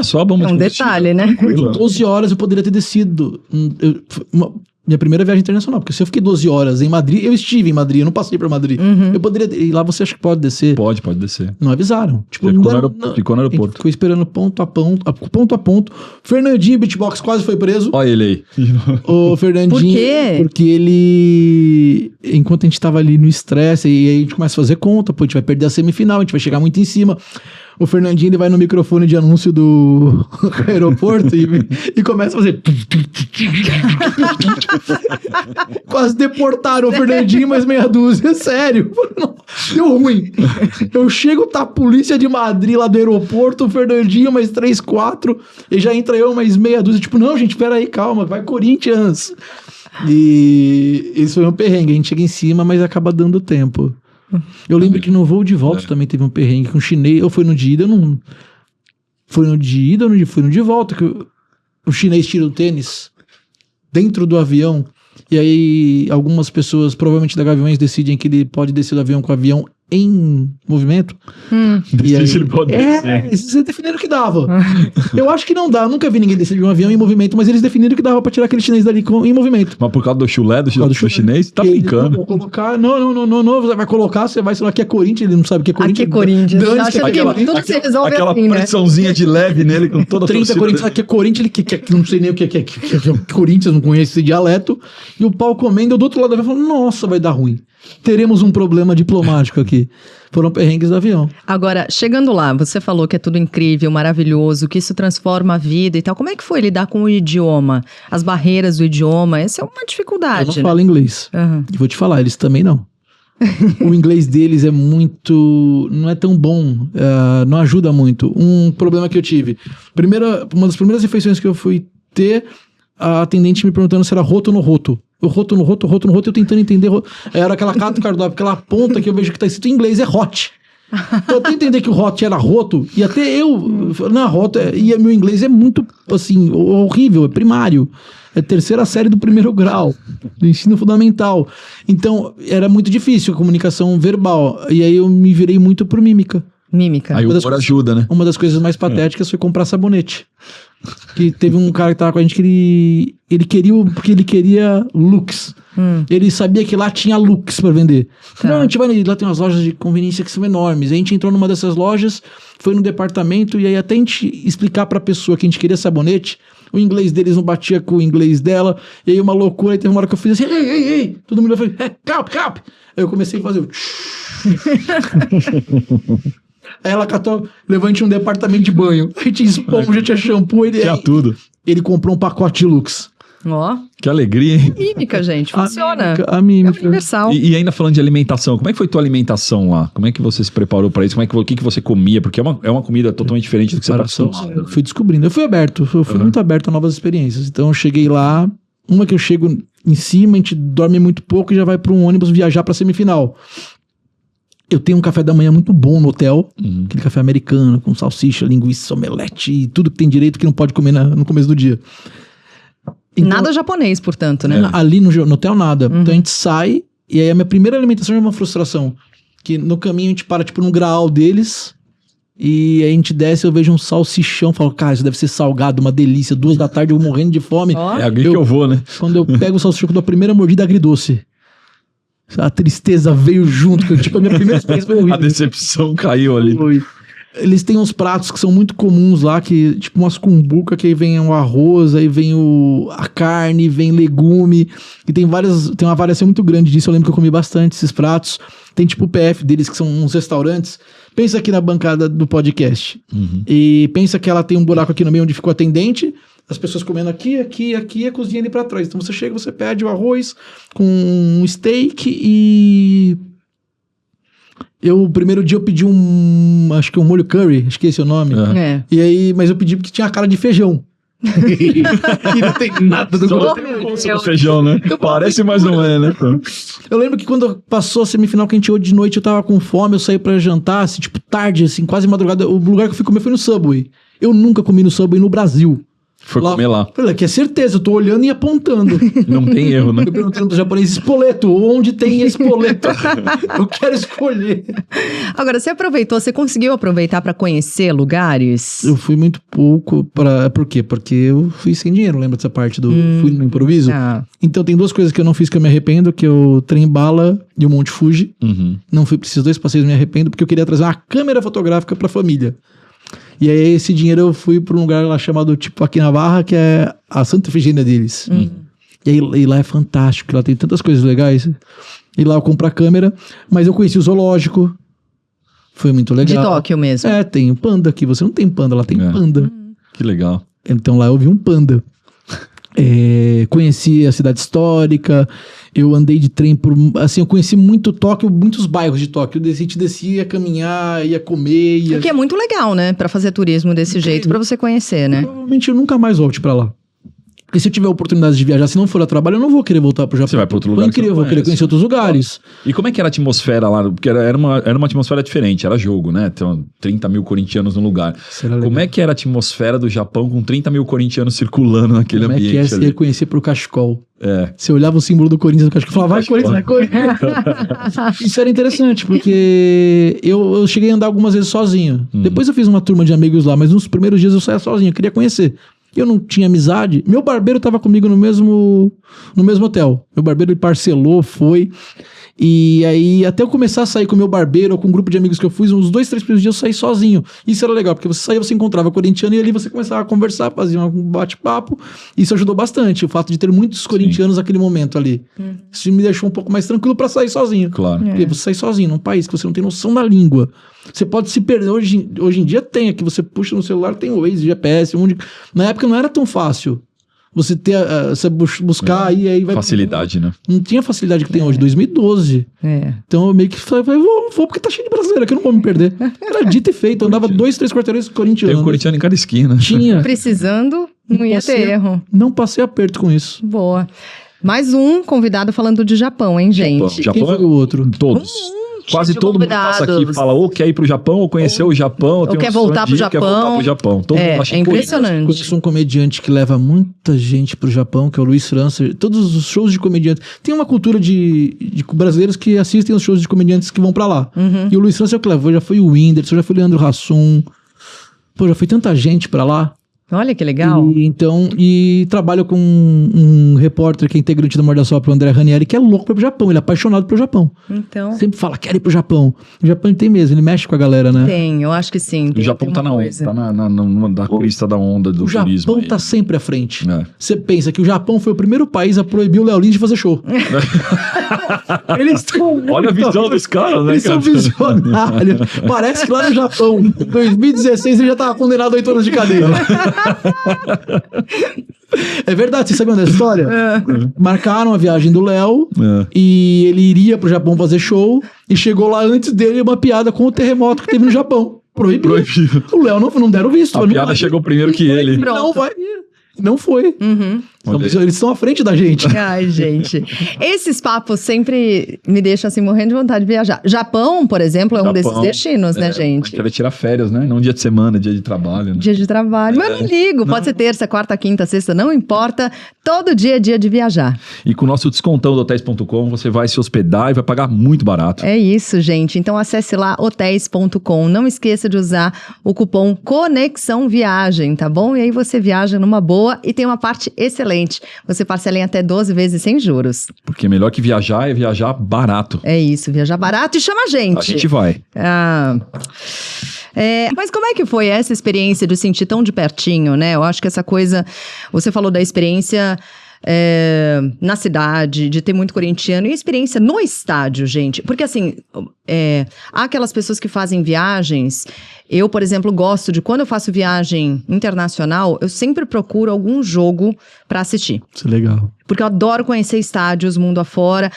Só a bomba de combustível. É um detalhe, né? 12 horas eu poderia ter descido. Minha primeira viagem internacional, porque se eu fiquei 12 horas em Madrid, eu estive em Madrid, eu não passei por Madrid. Eu poderia. E lá você acha que pode descer? Pode descer. Não avisaram. Tipo, ficou no aeroporto. Ficou esperando ponto a ponto. Fernandinho Beatbox quase foi preso. Olha ele aí. O Fernandinho. Por quê? Porque ele. Enquanto a gente tava ali no estresse, e aí a gente começa a fazer conta, a gente vai perder a semifinal, a gente vai chegar muito em cima. O Fernandinho, ele vai no microfone de anúncio do aeroporto e começa a fazer... Quase deportaram o Fernandinho, mas meia dúzia. Sério. Deu ruim. Eu chego, tá a polícia de Madrid lá do aeroporto, o Fernandinho, mais 3, 4, e já entra eu, mais meia dúzia. Tipo, não, gente, peraí, calma, vai Corinthians. E isso foi um perrengue. A gente chega em cima, mas acaba dando tempo. Eu lembro que no voo de volta também teve um perrengue com um chinês. Ou foi no de ida, eu não... Foi no de ida ou foi no de volta que o chinês tira o tênis dentro do avião. E aí algumas pessoas, provavelmente da Gaviões, decidem que ele pode descer do avião com o avião em movimento. Difícil ele pode descer. Eles definiram que dava. Eu acho que não dá. Eu nunca vi ninguém descer de um avião em movimento, mas eles definiram que dava pra tirar aquele chinês dali em movimento. Mas por causa do chulé, do chinês, tá brincando. Vou colocar, não, você vai colocar, você vai, sei lá, aqui é Corinthians, ele não sabe o que é Corinthians. Aqui é Corinthians. Acha que tudo se resolve aquela assim, né? pressãozinha de leve nele com toda a 30 torcida. Corinthians, aqui é Corinthians, ele não sei nem o que é Corinthians, não conhece esse dialeto, e o pau comendo, eu do outro lado da avião falando, nossa, vai dar ruim. Teremos um problema diplomático aqui. Foram perrengues do avião. Agora, chegando lá, você falou que é tudo incrível, maravilhoso, que isso transforma a vida e tal. Como é que foi lidar com o idioma? As barreiras do idioma? Essa é uma dificuldade, Eu não falo inglês. E vou te falar, eles também não. O inglês deles é muito... não é tão bom, não ajuda muito. Um problema que eu tive. Uma das primeiras refeições que eu fui ter, a atendente me perguntando se era roto ou no roto. Eu roto, eu tentando entender. Era aquela aquela ponta que eu vejo que tá escrito em inglês, é hot. Eu até entender que o hot era roto, e até eu, na rota, e meu inglês é muito, assim, horrível, é primário. É terceira série do primeiro grau, do ensino fundamental. Então, era muito difícil a comunicação verbal. E aí eu me virei muito por mímica. Mímica. Aí o humor ajuda, né? Uma das coisas mais patéticas foi comprar sabonete. Que teve um cara que tava com a gente que porque ele queria Lux. Ele sabia que lá tinha Lux pra vender. Tá. Não, a gente vai lá, tem umas lojas de conveniência que são enormes. A gente entrou numa dessas lojas, foi no departamento, e aí até a gente explicar pra pessoa que a gente queria sabonete, o inglês deles não batia com o inglês dela, e aí uma loucura, e teve uma hora que eu fiz assim, ei, todo mundo foi, calp. Aí eu comecei a fazer o... Aí ela catou, levou a gente um departamento de banho. Aí tinha esponja, tinha shampoo. Tinha tudo. Ele comprou um pacote de Lux. Ó. Que alegria, hein? Mímica, gente. Funciona. A mímica. É universal. E ainda falando de alimentação, como é que foi tua alimentação lá? Como é que você se preparou pra isso? O que você comia? Porque é uma comida totalmente diferente do que você tá acostumado. Eu fui descobrindo. Eu fui aberto. Eu fui muito aberto a novas experiências. Então eu cheguei lá. Uma que eu chego em cima, a gente dorme muito pouco e já vai pra um ônibus viajar pra semifinal. Eu tenho um café da manhã muito bom no hotel, aquele café americano, com salsicha, linguiça, omelete e tudo que tem direito que não pode comer no começo do dia. Então, nada japonês, portanto, né? Ali no hotel, nada. Então a gente sai, e aí a minha primeira alimentação é uma frustração. Que no caminho a gente para, tipo, no graal deles, e aí a gente desce, eu vejo um salsichão, falo, cara, isso deve ser salgado, uma delícia, 2 da tarde, eu morrendo de fome. É ali que eu vou, né? Quando eu pego o salsichão, dou a primeira mordida agridoce. A tristeza veio junto, tipo, a minha primeira experiência foi horrível. A decepção caiu ali. Eles têm uns pratos que são muito comuns lá, que tipo umas cumbuca, que aí vem o arroz, aí vem a carne, vem legume, e tem uma variação muito grande disso. Eu lembro que eu comi bastante esses pratos. Tem tipo o PF deles, que são uns restaurantes. Pensa aqui na bancada do podcast. E pensa que ela tem um buraco aqui no meio onde ficou a atendente, as pessoas comendo aqui, a cozinha ali pra trás. Então você chega, você pede o arroz com um steak e... o primeiro dia eu pedi acho que um molho curry, acho que esse é o nome. É. E aí, mas eu pedi porque tinha a cara de feijão. E não tem nada do Só feijão, né? Parece, mas não é, né? Eu lembro que quando passou a semifinal que a gente ia de noite, eu tava com fome, eu saí pra jantar, assim, tipo, tarde, assim, quase madrugada. O lugar que eu fui comer foi no Subway. Eu nunca comi no Subway no Brasil. Foi comer lá. Falei, que é certeza, eu tô olhando e apontando. Não tem erro, né? Eu perguntando pro japonês, espoleto, onde tem espoleto? Eu quero escolher. Agora, você conseguiu aproveitar para conhecer lugares? Eu fui muito pouco por quê? Porque eu fui sem dinheiro, lembra dessa parte do fui no improviso? Então tem 2 coisas que eu não fiz que eu me arrependo, que é o Trem-Bala e o Monte Fuji. Não fui pra esses 2 passeios, me arrependo, porque eu queria trazer uma câmera fotográfica pra família. E aí esse dinheiro eu fui pra um lugar lá chamado, tipo, aqui na Barra, que é a Santa Efigênia deles. E aí e lá é fantástico, lá tem tantas coisas legais. E lá eu compro a câmera, mas eu conheci o zoológico, foi muito legal. De Tóquio mesmo. É, tem o panda aqui, você não tem panda, lá tem panda. Que legal. Então lá eu vi um panda. Conheci a cidade histórica, eu andei de trem assim, eu conheci muito Tóquio, muitos bairros de Tóquio. A gente descia, ia caminhar, ia comer. O que é muito legal, né? Pra fazer turismo desse jeito, pra você conhecer, né? Provavelmente eu nunca mais volte pra lá. Porque se eu tiver a oportunidade de viajar, se não for a trabalho, eu não vou querer voltar pro Japão. Você vai pra outro lugar. Foi incrível, eu vou querer conhecer outros lugares. E como é que era a atmosfera lá? Porque era uma atmosfera diferente, era jogo, né? Então, 30 mil corintianos no lugar. Como é que era a atmosfera do Japão com 30 mil corintianos circulando naquele ambiente? Como é que é se reconhecer pro cachecol? É. Você olhava o símbolo do Corinthians no cachecol e falava, vai Corinthians, vai Corinthians. Isso era interessante, porque eu cheguei a andar algumas vezes sozinho. Depois eu fiz uma turma de amigos lá, mas nos primeiros dias eu saía sozinho, eu queria conhecer. Eu não tinha amizade. Meu barbeiro tava comigo no mesmo hotel. Meu barbeiro ele parcelou, foi. E aí, até eu começar a sair com o meu barbeiro ou com um grupo de amigos que eu fui, uns 2, 3 primeiros dias eu saí sozinho. Isso era legal, porque você saía, você encontrava corintiano e ali você começava a conversar, fazia um bate-papo. Isso ajudou bastante, o fato de ter muitos corintianos naquele momento ali. Isso me deixou um pouco mais tranquilo pra sair sozinho. Claro. Porque você sai sozinho num país que você não tem noção da língua. Você pode se perder. Hoje em dia tem aqui, você puxa no celular, tem o Waze, GPS. Na época não era tão fácil. Você ter, você buscar aí vai... Facilidade, né? Não tinha facilidade que tem hoje, 2012. Então eu meio que falei, vou porque tá cheio de brasileiro aqui, eu não vou me perder. Era dito e feito, eu andava 2, 3 quarteirões corintianos. Tem um corintiano em cada esquina. Tinha. Precisando, não ia ter erro. Não passei aperto com isso. Boa. Mais um convidado falando de Japão, hein, gente? Japão Quem foi o outro? Todos. Quase todo mundo passa aqui e fala ou quer ir pro Japão, ou conheceu o Japão, ou quer voltar pro Japão. Quer voltar pro Japão. Todo mundo acha impressionante. Conheço um comediante que leva muita gente pro Japão, que é o Luiz França. Todos os shows de comediantes. Tem uma cultura de brasileiros que assistem os shows de comediantes que vão pra lá. E o Luiz França é o que levou. Já foi o Whindersson, já foi o Leandro Hassum. Pô, já foi tanta gente pra lá. Olha que legal. E trabalho com um repórter que é integrante da Mordassopra, o André Ranieri, que é louco pra ir pro Japão, ele é apaixonado pelo Japão. Então. Sempre fala, quero ir pro Japão. O Japão ele tem mesmo, ele mexe com a galera, né? Tem, eu acho que sim. O Japão tá na onda, tá na crista da onda do turismo. O Japão tá sempre à frente. É. Você pensa que o Japão foi o primeiro país a proibir o Léo Lins de fazer show. Eles estão... Olha a visão dos caras, né? Eles são visionários. Parece que lá no Japão, em 2016, ele já tava condenado a 8 anos de cadeia. É verdade, vocês sabiam dessa história? Marcaram a viagem do Léo e ele iria pro Japão fazer show e chegou lá antes dele uma piada com o terremoto que teve no Japão. Proibido. Proibido. O Léo não deram visto. A piada chegou primeiro que ele. Não vai vir. Não foi. Eles estão à frente da gente. Ai, gente. Esses papos sempre me deixam assim, morrendo de vontade de viajar. Japão, por exemplo, é um desses destinos, né, gente? Quer tirar férias, né? Não dia de semana, dia de trabalho. Né? Dia de trabalho. Mas eu não ligo. Pode ser terça, quarta, quinta, sexta, não importa. Todo dia é dia de viajar. E com o nosso descontão do hotéis.com, você vai se hospedar e vai pagar muito barato. É isso, gente. Então acesse lá hotéis.com. Não esqueça de usar o cupom Conexão Viagem, tá bom? E aí você viaja numa boa e tem uma parte excelente. Você parcela em até 12 vezes sem juros. Porque melhor que viajar é viajar barato. É isso, viajar barato e chama a gente. A gente vai. Mas como é que foi essa experiência de sentir tão de pertinho, né? Eu acho que essa coisa... Você falou da experiência... na cidade, de ter muito corintiano, e a experiência no estádio, gente. Porque, assim, há aquelas pessoas que fazem viagens. Eu, por exemplo, gosto de, quando eu faço viagem internacional, eu sempre procuro algum jogo para assistir. Isso é legal. Porque eu adoro conhecer estádios mundo afora,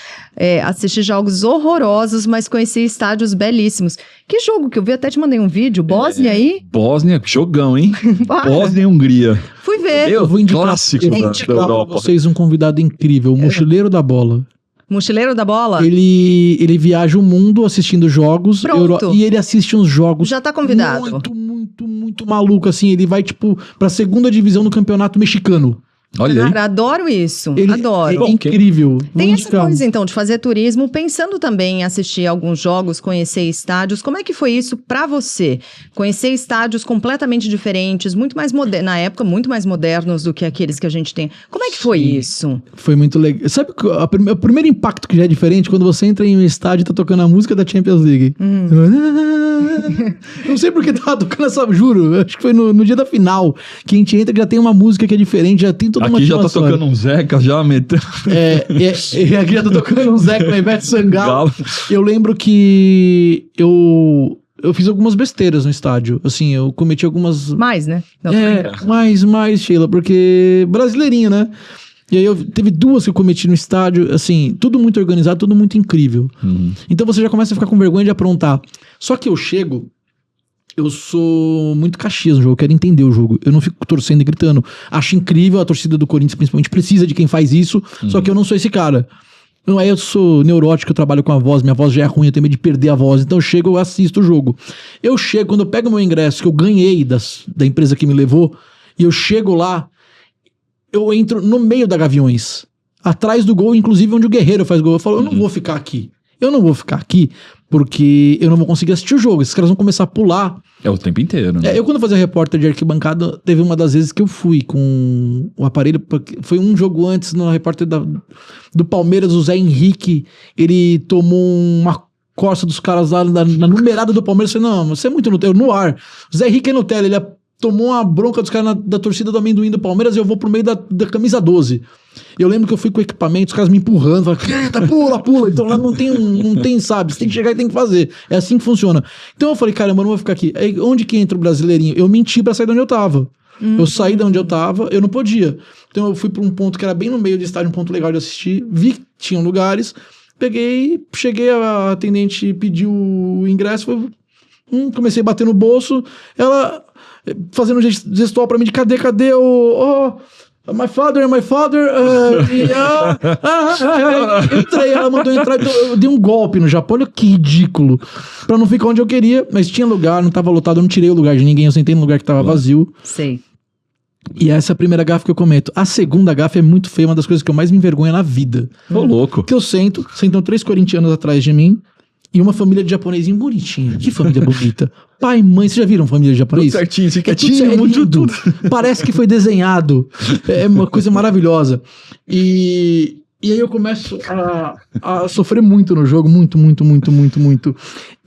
assistir jogos horrorosos, mas conhecer estádios belíssimos. Que jogo que eu vi? Até te mandei um vídeo. Bósnia aí? Bósnia, jogão, hein? Bósnia e Hungria. Fui ver. Eu vou indicar da Europa. Vocês um convidado incrível, o Mochileiro da Bola. Mochileiro da Bola? Ele viaja o mundo assistindo jogos. E ele assiste uns jogos... Já tá convidado. Muito maluco, assim. Ele vai, tipo, pra segunda divisão do campeonato mexicano. Olha aí. Cara, adoro isso. Ele adoro. É incrível. Tem essa coisa, então, de fazer turismo, pensando também em assistir alguns jogos, conhecer estádios. Como é que foi isso pra você? Conhecer estádios completamente diferentes, muito mais na época, muito mais modernos do que aqueles que a gente tem. Como é que foi isso? Foi muito legal. Sabe o primeiro impacto que já é diferente? Quando você entra em um estádio e tá tocando a música da Champions League. Não sei por que tava tocando essa, juro. Acho que foi no dia da final. Que a gente entra que já tem uma música que é diferente, já tem aqui já tá tocando um Zeca, já metendo... aqui já tá tocando um Zeca, uma Ivete Sangalo. Eu lembro que eu fiz algumas besteiras no estádio. Assim, eu cometi algumas... Mais, né? Não, mais, Sheila, porque brasileirinho, né? E aí teve duas que eu cometi no estádio, assim, tudo muito organizado, tudo muito incrível. Então você já começa a ficar com vergonha de aprontar. Só que eu chego Eu sou muito Caxias no jogo, eu quero entender o jogo. Eu não fico torcendo e gritando. Acho incrível, a torcida do Corinthians principalmente precisa de quem faz isso, só que eu não sou esse cara. Aí eu sou neurótico, eu trabalho com a voz, minha voz já é ruim, eu tenho medo de perder a voz, então eu chego, eu assisto o jogo. Eu chego, quando eu pego meu ingresso, que eu ganhei da empresa que me levou, e eu chego lá, eu entro no meio da Gaviões, atrás do gol, inclusive onde o Guerreiro faz gol. Eu falo, eu não vou ficar aqui. Eu não vou ficar aqui porque eu não vou conseguir assistir o jogo. Esses caras vão começar a pular. É o tempo inteiro, né? Eu quando fazia repórter de arquibancada, teve uma das vezes que eu fui com o aparelho, porque foi um jogo antes, no repórter do Palmeiras, o Zé Henrique, ele tomou uma costa dos caras lá na numerada do Palmeiras. Eu falei, não, você é muito no ar. O Zé Henrique é Nutella, ele tomou uma bronca dos caras da torcida do amendoim do Palmeiras e eu vou pro meio da camisa 12. Eu lembro que eu fui com equipamento, os caras me empurrando, falaram, pula. Então lá não tem, sabe, você tem que chegar e tem que fazer. É assim que funciona. Então eu falei, caramba, eu não vou ficar aqui. Aí, onde que entra o brasileirinho? Eu menti pra sair de onde eu tava. Eu saí de onde eu tava, eu não podia. Então eu fui pra um ponto que era bem no meio do estádio, um ponto legal de assistir, vi que tinham lugares, peguei, cheguei, a atendente pediu o ingresso, comecei a bater no bolso, ela fazendo gestual pra mim de cadê o... My father, entrei, ela mandou entrar, então eu dei um golpe no Japão, olha que ridículo, pra não ficar onde eu queria, mas tinha lugar, não tava lotado, eu não tirei o lugar de ninguém, eu sentei no lugar que tava vazio. Sei. E essa é a primeira gafe que eu cometo. A segunda gafe é muito feia, uma das coisas que eu mais me envergonho na vida. Ô, louco. Que eu sentam 3 corintianos atrás de mim e uma família de japonesinho bonitinha. Que família bonita. Pai, mãe, vocês já viram família de japonês? Tudo certinho, assim, quietinho, tudo. Parece que foi desenhado. É uma coisa maravilhosa. E aí eu começo a sofrer muito no jogo, muito.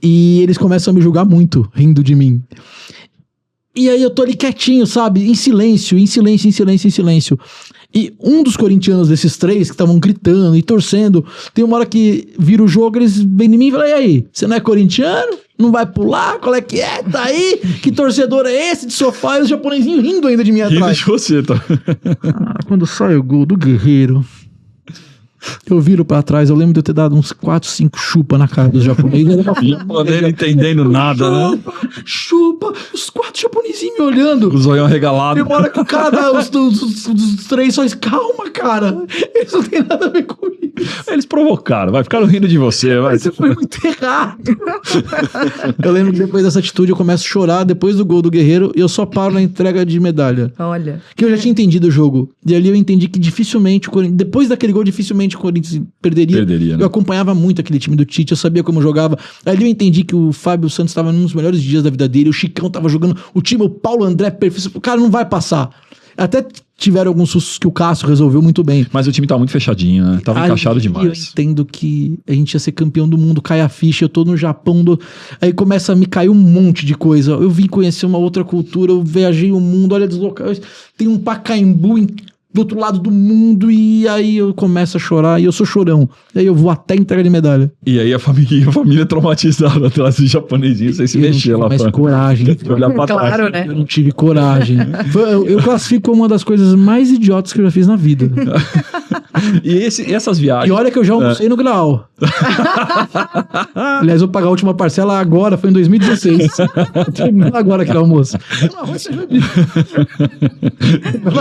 E eles começam a me julgar muito, rindo de mim. E aí eu tô ali quietinho, sabe? Em silêncio. E um dos corintianos desses 3 que estavam gritando e torcendo, tem uma hora que vira o jogo, eles vêm em mim e falam, e aí, você não é corintiano? Não vai pular? Qual é que é? Tá aí? Que torcedor é esse de sofá? E os japonesinhos rindo ainda de mim atrás. Rindo de você, tá? Quando sai o gol do Guerreiro, eu viro pra trás, eu lembro de eu ter dado uns 4, 5 chupa na cara dos japoneses. Não entendendo nada, né? Chupa, os 4 japonesinhos me olhando. O zoião regalado. Tem uma hora que o cara os 3 só calma, cara. Isso não tem nada a ver com isso. Eles provocaram, ficaram rindo de você. Você foi muito errado. Eu lembro que depois dessa atitude eu começo a chorar depois do gol do Guerreiro e eu só paro na entrega de medalha. Olha. Que eu já tinha entendido o jogo. E ali eu entendi que dificilmente, depois daquele gol, dificilmente o Corinthians perderia, né? Eu acompanhava muito aquele time do Tite, eu sabia como jogava. Ali eu entendi que o Fábio Santos estava num dos melhores dias da vida dele, o Chicão estava jogando, o Paulo André perfeito, o cara não vai passar. Até tiveram alguns sustos que o Cássio resolveu muito bem. Mas o time tava muito fechadinho, né? Tava encaixado demais. Eu entendo que a gente ia ser campeão do mundo, cai a ficha, eu tô no Japão, aí começa a me cair um monte de coisa. Eu vim conhecer uma outra cultura, eu viajei o mundo, olha, deslocado. Tem um Pacaembu do outro lado do mundo, e aí eu começo a chorar, e eu sou chorão. E aí eu vou até entrega de medalha. E aí a família traumatizada atrás do japonesinho, sem se mexer lá. Mas coragem. Olhar pra claro, trás. né? Eu não tive coragem. Eu classifico como uma das coisas mais idiotas que eu já fiz na vida. E essas viagens... E olha que eu já almocei no Graal. Aliás, eu vou pagar a última parcela agora, foi em 2016. Terminou agora aquele almoço.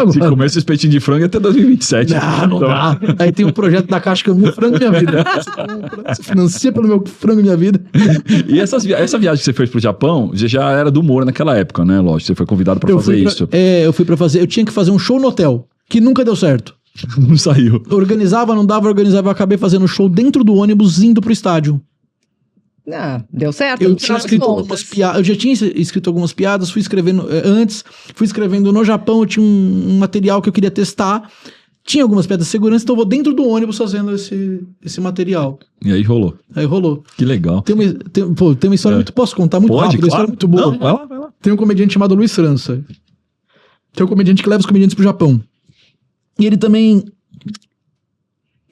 Se comer esse espetinho de frango até 2027. Não dá. Aí tem um projeto da Caixa que é o meu frango minha vida. Você financia pelo meu frango minha vida. E essa viagem que você fez pro Japão, você já era do humor naquela época, né? Lógico, você foi convidado pra fazer isso. Eu fui pra fazer. Eu tinha que fazer um show no hotel, que nunca deu certo. Não saiu. Organizava, não dava, organizava. Eu acabei fazendo show dentro do ônibus indo pro estádio. Deu certo. Eu tinha escrito algumas piadas. Eu já tinha escrito algumas piadas, fui escrevendo antes, fui escrevendo no Japão, eu tinha um material que eu queria testar. Tinha algumas piadas de segurança, então eu vou dentro do ônibus fazendo esse material. E aí rolou. Que legal. Tem uma história muito... Posso contar muito rápido? Claro. Uma história muito boa. Não, vai lá. Tem um comediante chamado Luiz França. Tem um comediante que leva os comediantes pro Japão. E ele também...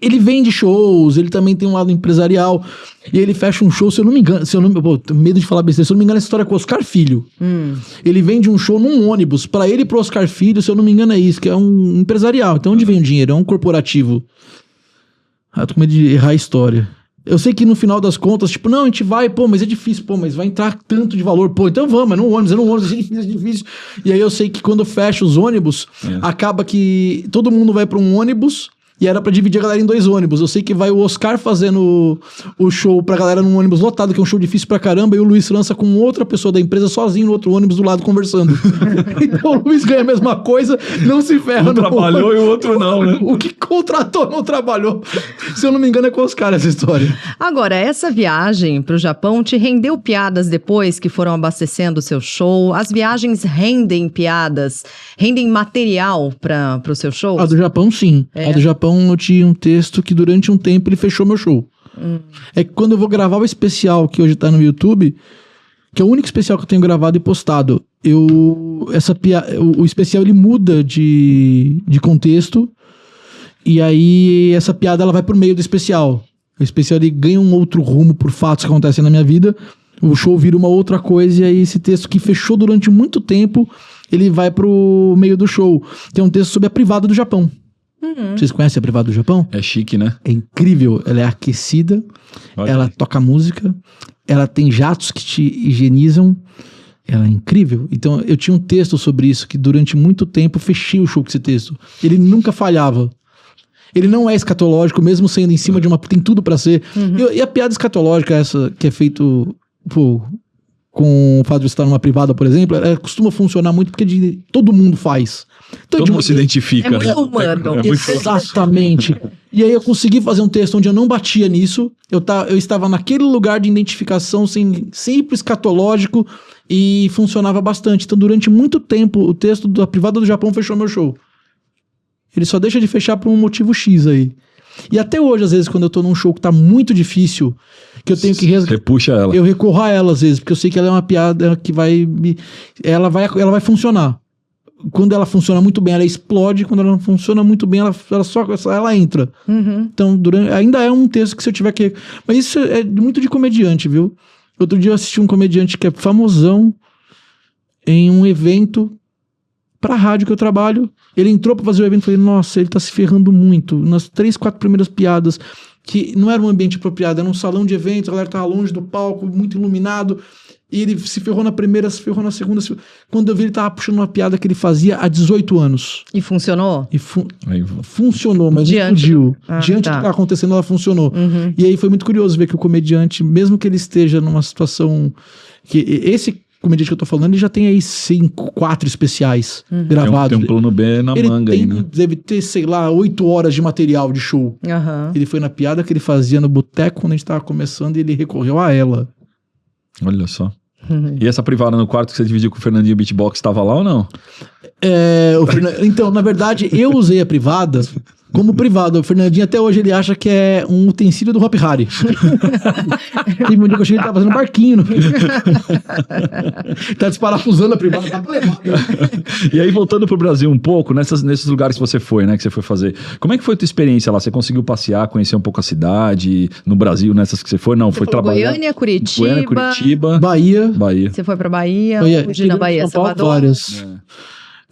Ele vende shows, ele também tem um lado empresarial. E ele fecha um show, se eu não me engano... tenho medo de falar besteira. Se eu não me engano, essa história é com o Oscar Filho. Ele vende um show num ônibus pra ele e pro Oscar Filho, se eu não me engano é isso, que é um empresarial. Então onde vem o dinheiro? É um corporativo. Tô com medo de errar a história. Eu sei que no final das contas, tipo, não, a gente vai, pô, mas é difícil, pô, mas vai entrar tanto de valor, pô, então vamos, é no ônibus, é difícil. E aí eu sei que quando fecha os ônibus, acaba que todo mundo vai pra um ônibus e era pra dividir a galera em 2 ônibus. Eu sei que vai o Oscar fazendo o show pra galera num ônibus lotado, que é um show difícil pra caramba, e o Luiz lança com outra pessoa da empresa sozinho no outro ônibus do lado conversando. Então o Luiz ganha a mesma coisa, não se ferra. Um trabalhou e o outro não, né? O que contratou não trabalhou. Se eu não me engano é com os caras essa história. Agora, essa viagem pro Japão te rendeu piadas depois que foram abastecendo o seu show? As viagens rendem piadas? Rendem material para o seu show? A do Japão, sim. A do Japão eu tinha um texto que durante um tempo ele fechou meu show. É que quando eu vou gravar o especial que hoje tá no YouTube, que é o único especial que eu tenho gravado e postado, o especial ele muda de contexto, e aí essa piada ela vai pro meio do especial. O especial ele ganha um outro rumo por fatos que acontecem na minha vida, o show vira uma outra coisa, e aí esse texto que fechou durante muito tempo, ele vai pro meio do show, que é um texto sobre a privada do Japão. Vocês conhecem a privada do Japão? É chique, né? É incrível, ela é aquecida, ela toca música, ela tem jatos que te higienizam, ela é incrível. Então eu tinha um texto sobre isso, que durante muito tempo eu fechei o show com esse texto. Ele nunca falhava. Ele não é escatológico, mesmo sendo em cima de uma... Tem tudo pra ser. E a piada escatológica, essa que é feito com o fato de estar numa privada, por exemplo, ela costuma funcionar muito porque todo mundo faz. Então, todo mundo se identifica. É muito humano. Exatamente. E aí eu consegui fazer um texto onde eu não batia nisso. Eu estava naquele lugar de identificação sempre escatológico e funcionava bastante. Então durante muito tempo o texto da privada do Japão fechou meu show. Ele só deixa de fechar por um motivo X aí. E até hoje, às vezes, quando eu tô num show que tá muito difícil, que eu tenho que Você puxa ela. eu recorro a ela, às vezes, porque eu sei que ela é uma piada que ela vai funcionar. Quando ela funciona muito bem, ela explode. Quando ela não funciona muito bem, ela entra. Então, ainda é um texto que se eu tiver que... Mas isso é muito de comediante, viu? Outro dia eu assisti um comediante que é famosão em um evento pra rádio que eu trabalho. Ele entrou pra fazer o evento e falei, nossa, ele tá se ferrando muito. Nas 3, 4 primeiras piadas, que não era um ambiente apropriado, era um salão de eventos, a galera tava longe do palco, muito iluminado, e ele se ferrou na primeira, se ferrou na segunda. Quando eu vi, ele tava puxando uma piada que ele fazia há 18 anos. E funcionou? Funcionou, mas explodiu. Diante do que tá acontecendo, ela funcionou. E aí foi muito curioso ver que o comediante, mesmo que ele esteja numa situação... que esse comediante que eu tô falando, ele já tem aí 4 especiais gravados. Tem um plano B na manga aí, né? Deve ter, sei lá, 8 horas de material de show. Ele foi na piada que ele fazia no boteco quando a gente tava começando e ele recorreu a ela. Olha só. E essa privada no quarto que você dividiu com o Fernandinho Beatbox estava lá ou não? Então, na verdade, eu usei a privada como privada. O Fernandinho até hoje ele acha que é um utensílio do Hop Hari. Teve um dia que eu cheguei, ele tava fazendo barquinho. Tá desparafusando a privada. Tá E aí, voltando pro Brasil um pouco, nesses lugares que você foi, né? Que você foi fazer. Como é que foi a tua experiência lá? Você conseguiu passear, conhecer um pouco a cidade? No Brasil, nessas que você foi? Não, foi trabalhar. Goiânia, Curitiba. Bahia. Você foi pra Bahia? Onde na Bahia? Salvador? Várias.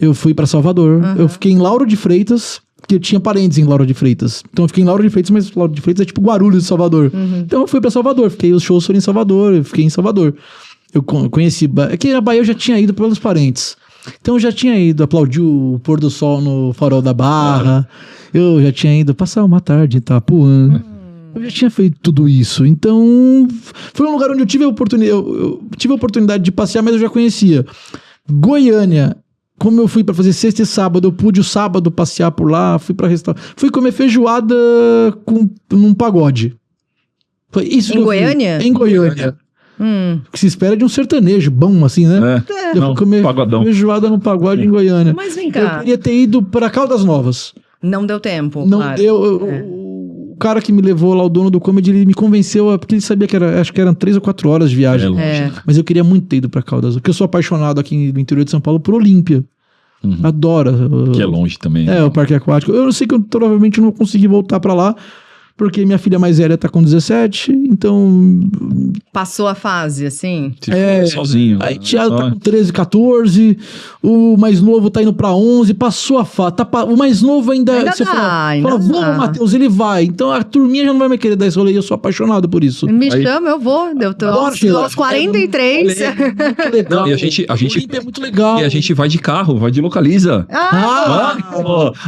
Eu fui pra Salvador. Eu fiquei em Lauro de Freitas, porque eu tinha parentes em Lauro de Freitas. Então eu fiquei em Lauro de Freitas, mas Lauro de Freitas é tipo Guarulhos de Salvador. Então eu fui pra Salvador, os shows foram em Salvador, eu fiquei em Salvador. Eu conheci... Aqui na Bahia eu já tinha ido pelos parentes. Então eu já tinha ido aplaudir o pôr do sol no Farol da Barra. Eu já tinha ido passar uma tarde em Itapuã. Eu já tinha feito tudo isso. Então foi um lugar onde eu tive a oportunidade, eu tive a oportunidade de passear, mas eu já conhecia. Goiânia, como eu fui pra fazer sexta e sábado, eu pude o sábado passear por lá, fui pra restaurante, fui comer feijoada num pagode. Foi isso. Em Goiânia? Em Goiânia. O que se espera de um sertanejo bom, assim, né? Eu fui comer feijoada no pagode em Goiânia. Mas vem cá. Eu queria ter ido pra Caldas Novas. Não deu tempo. Não deu. O cara que me levou lá, o dono do comedy, ele me convenceu, porque ele sabia que acho que eram 3 ou 4 horas de viagem. Mas eu queria muito ter ido pra Caldas, porque eu sou apaixonado aqui no interior de São Paulo por Olímpia. Adoro. Que é longe também. O parque aquático. Eu sei que eu provavelmente não vou conseguir voltar pra lá, porque minha filha mais velha tá com 17, então... Passou a fase, assim? Sozinho. A enteada tá com 13, 14, o mais novo tá indo pra 11, passou a fase. O mais novo ainda você fala, vamos, Matheus, ele vai. Então a turminha já não vai me querer dar esse rolê, eu sou apaixonado por isso. Me chama, eu vou. Eu tô aos 43. Muito legal. Não, e a gente é muito legal. E a gente vai de carro, vai de Localiza.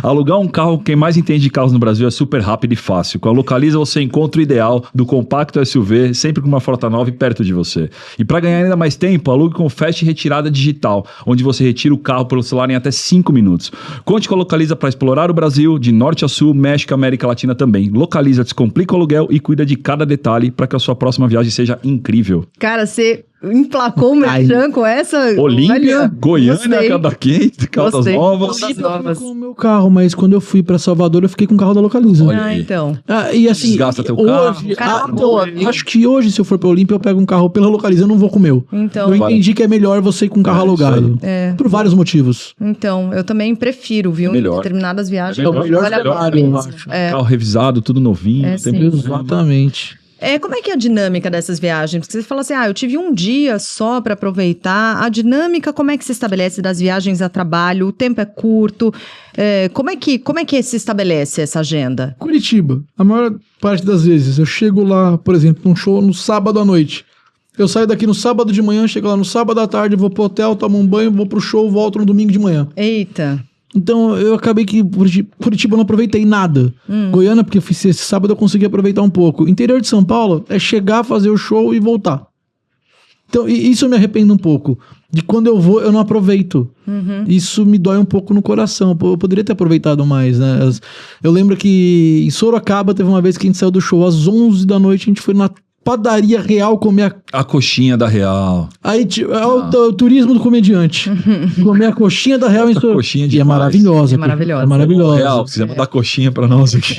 Alugar um carro, quem mais entende de carros no Brasil é super rápido e fácil. Com a Localiza você encontra o ideal do compacto SUV, sempre com uma frota nova e perto de você. E para ganhar ainda mais tempo, alugue com Fast Retirada Digital, onde você retira o carro pelo celular em até 5 minutos. Conte com a Localiza para explorar o Brasil, de norte a sul, México e América Latina também. Localiza, descomplica o aluguel e cuida de cada detalhe para que a sua próxima viagem seja incrível. Cara, você emplacou o merchan com essa... Olímpia, Goiânia, Caldas Novas. Eu fui com o meu carro, mas quando eu fui pra Salvador, eu fiquei com o carro da Localiza. Então. E assim, desgasta teu carro. Acho que hoje, se eu for pra Olímpia, eu pego um carro pela Localiza, eu não vou com o meu. Então. Eu entendi que é melhor você ir com um carro alugado. Por vários motivos. Então, eu também prefiro, viu? Em determinadas viagens. É o melhor eu acho. Carro revisado, tudo novinho. Exatamente. Como é que é a dinâmica dessas viagens? Porque você fala assim, eu tive um dia só para aproveitar. A dinâmica, como é que se estabelece das viagens a trabalho? O tempo é curto. Como é que se estabelece essa agenda? Curitiba. A maior parte das vezes, eu chego lá, por exemplo, num show no sábado à noite. Eu saio daqui no sábado de manhã, chego lá no sábado à tarde, vou pro hotel, tomo um banho, vou pro show, volto no domingo de manhã. Eita. Então, eu acabei que Curitiba eu não aproveitei nada. Goiânia, porque eu fiz esse sábado, eu consegui aproveitar um pouco. Interior de São Paulo é chegar, fazer o show e voltar. Então, isso eu me arrependo um pouco. De quando eu vou, eu não aproveito. Isso me dói um pouco no coração. Eu poderia ter aproveitado mais, né? Eu lembro que em Sorocaba teve uma vez que a gente saiu do show às 11 da noite, a gente foi na padaria Real comer a coxinha da Real. Aí o turismo do comediante. Comer a coxinha da Real em coxinha e é maravilhosa. É maravilhosa. É maravilhosa. Real, se quiser mandar coxinha pra nós aqui.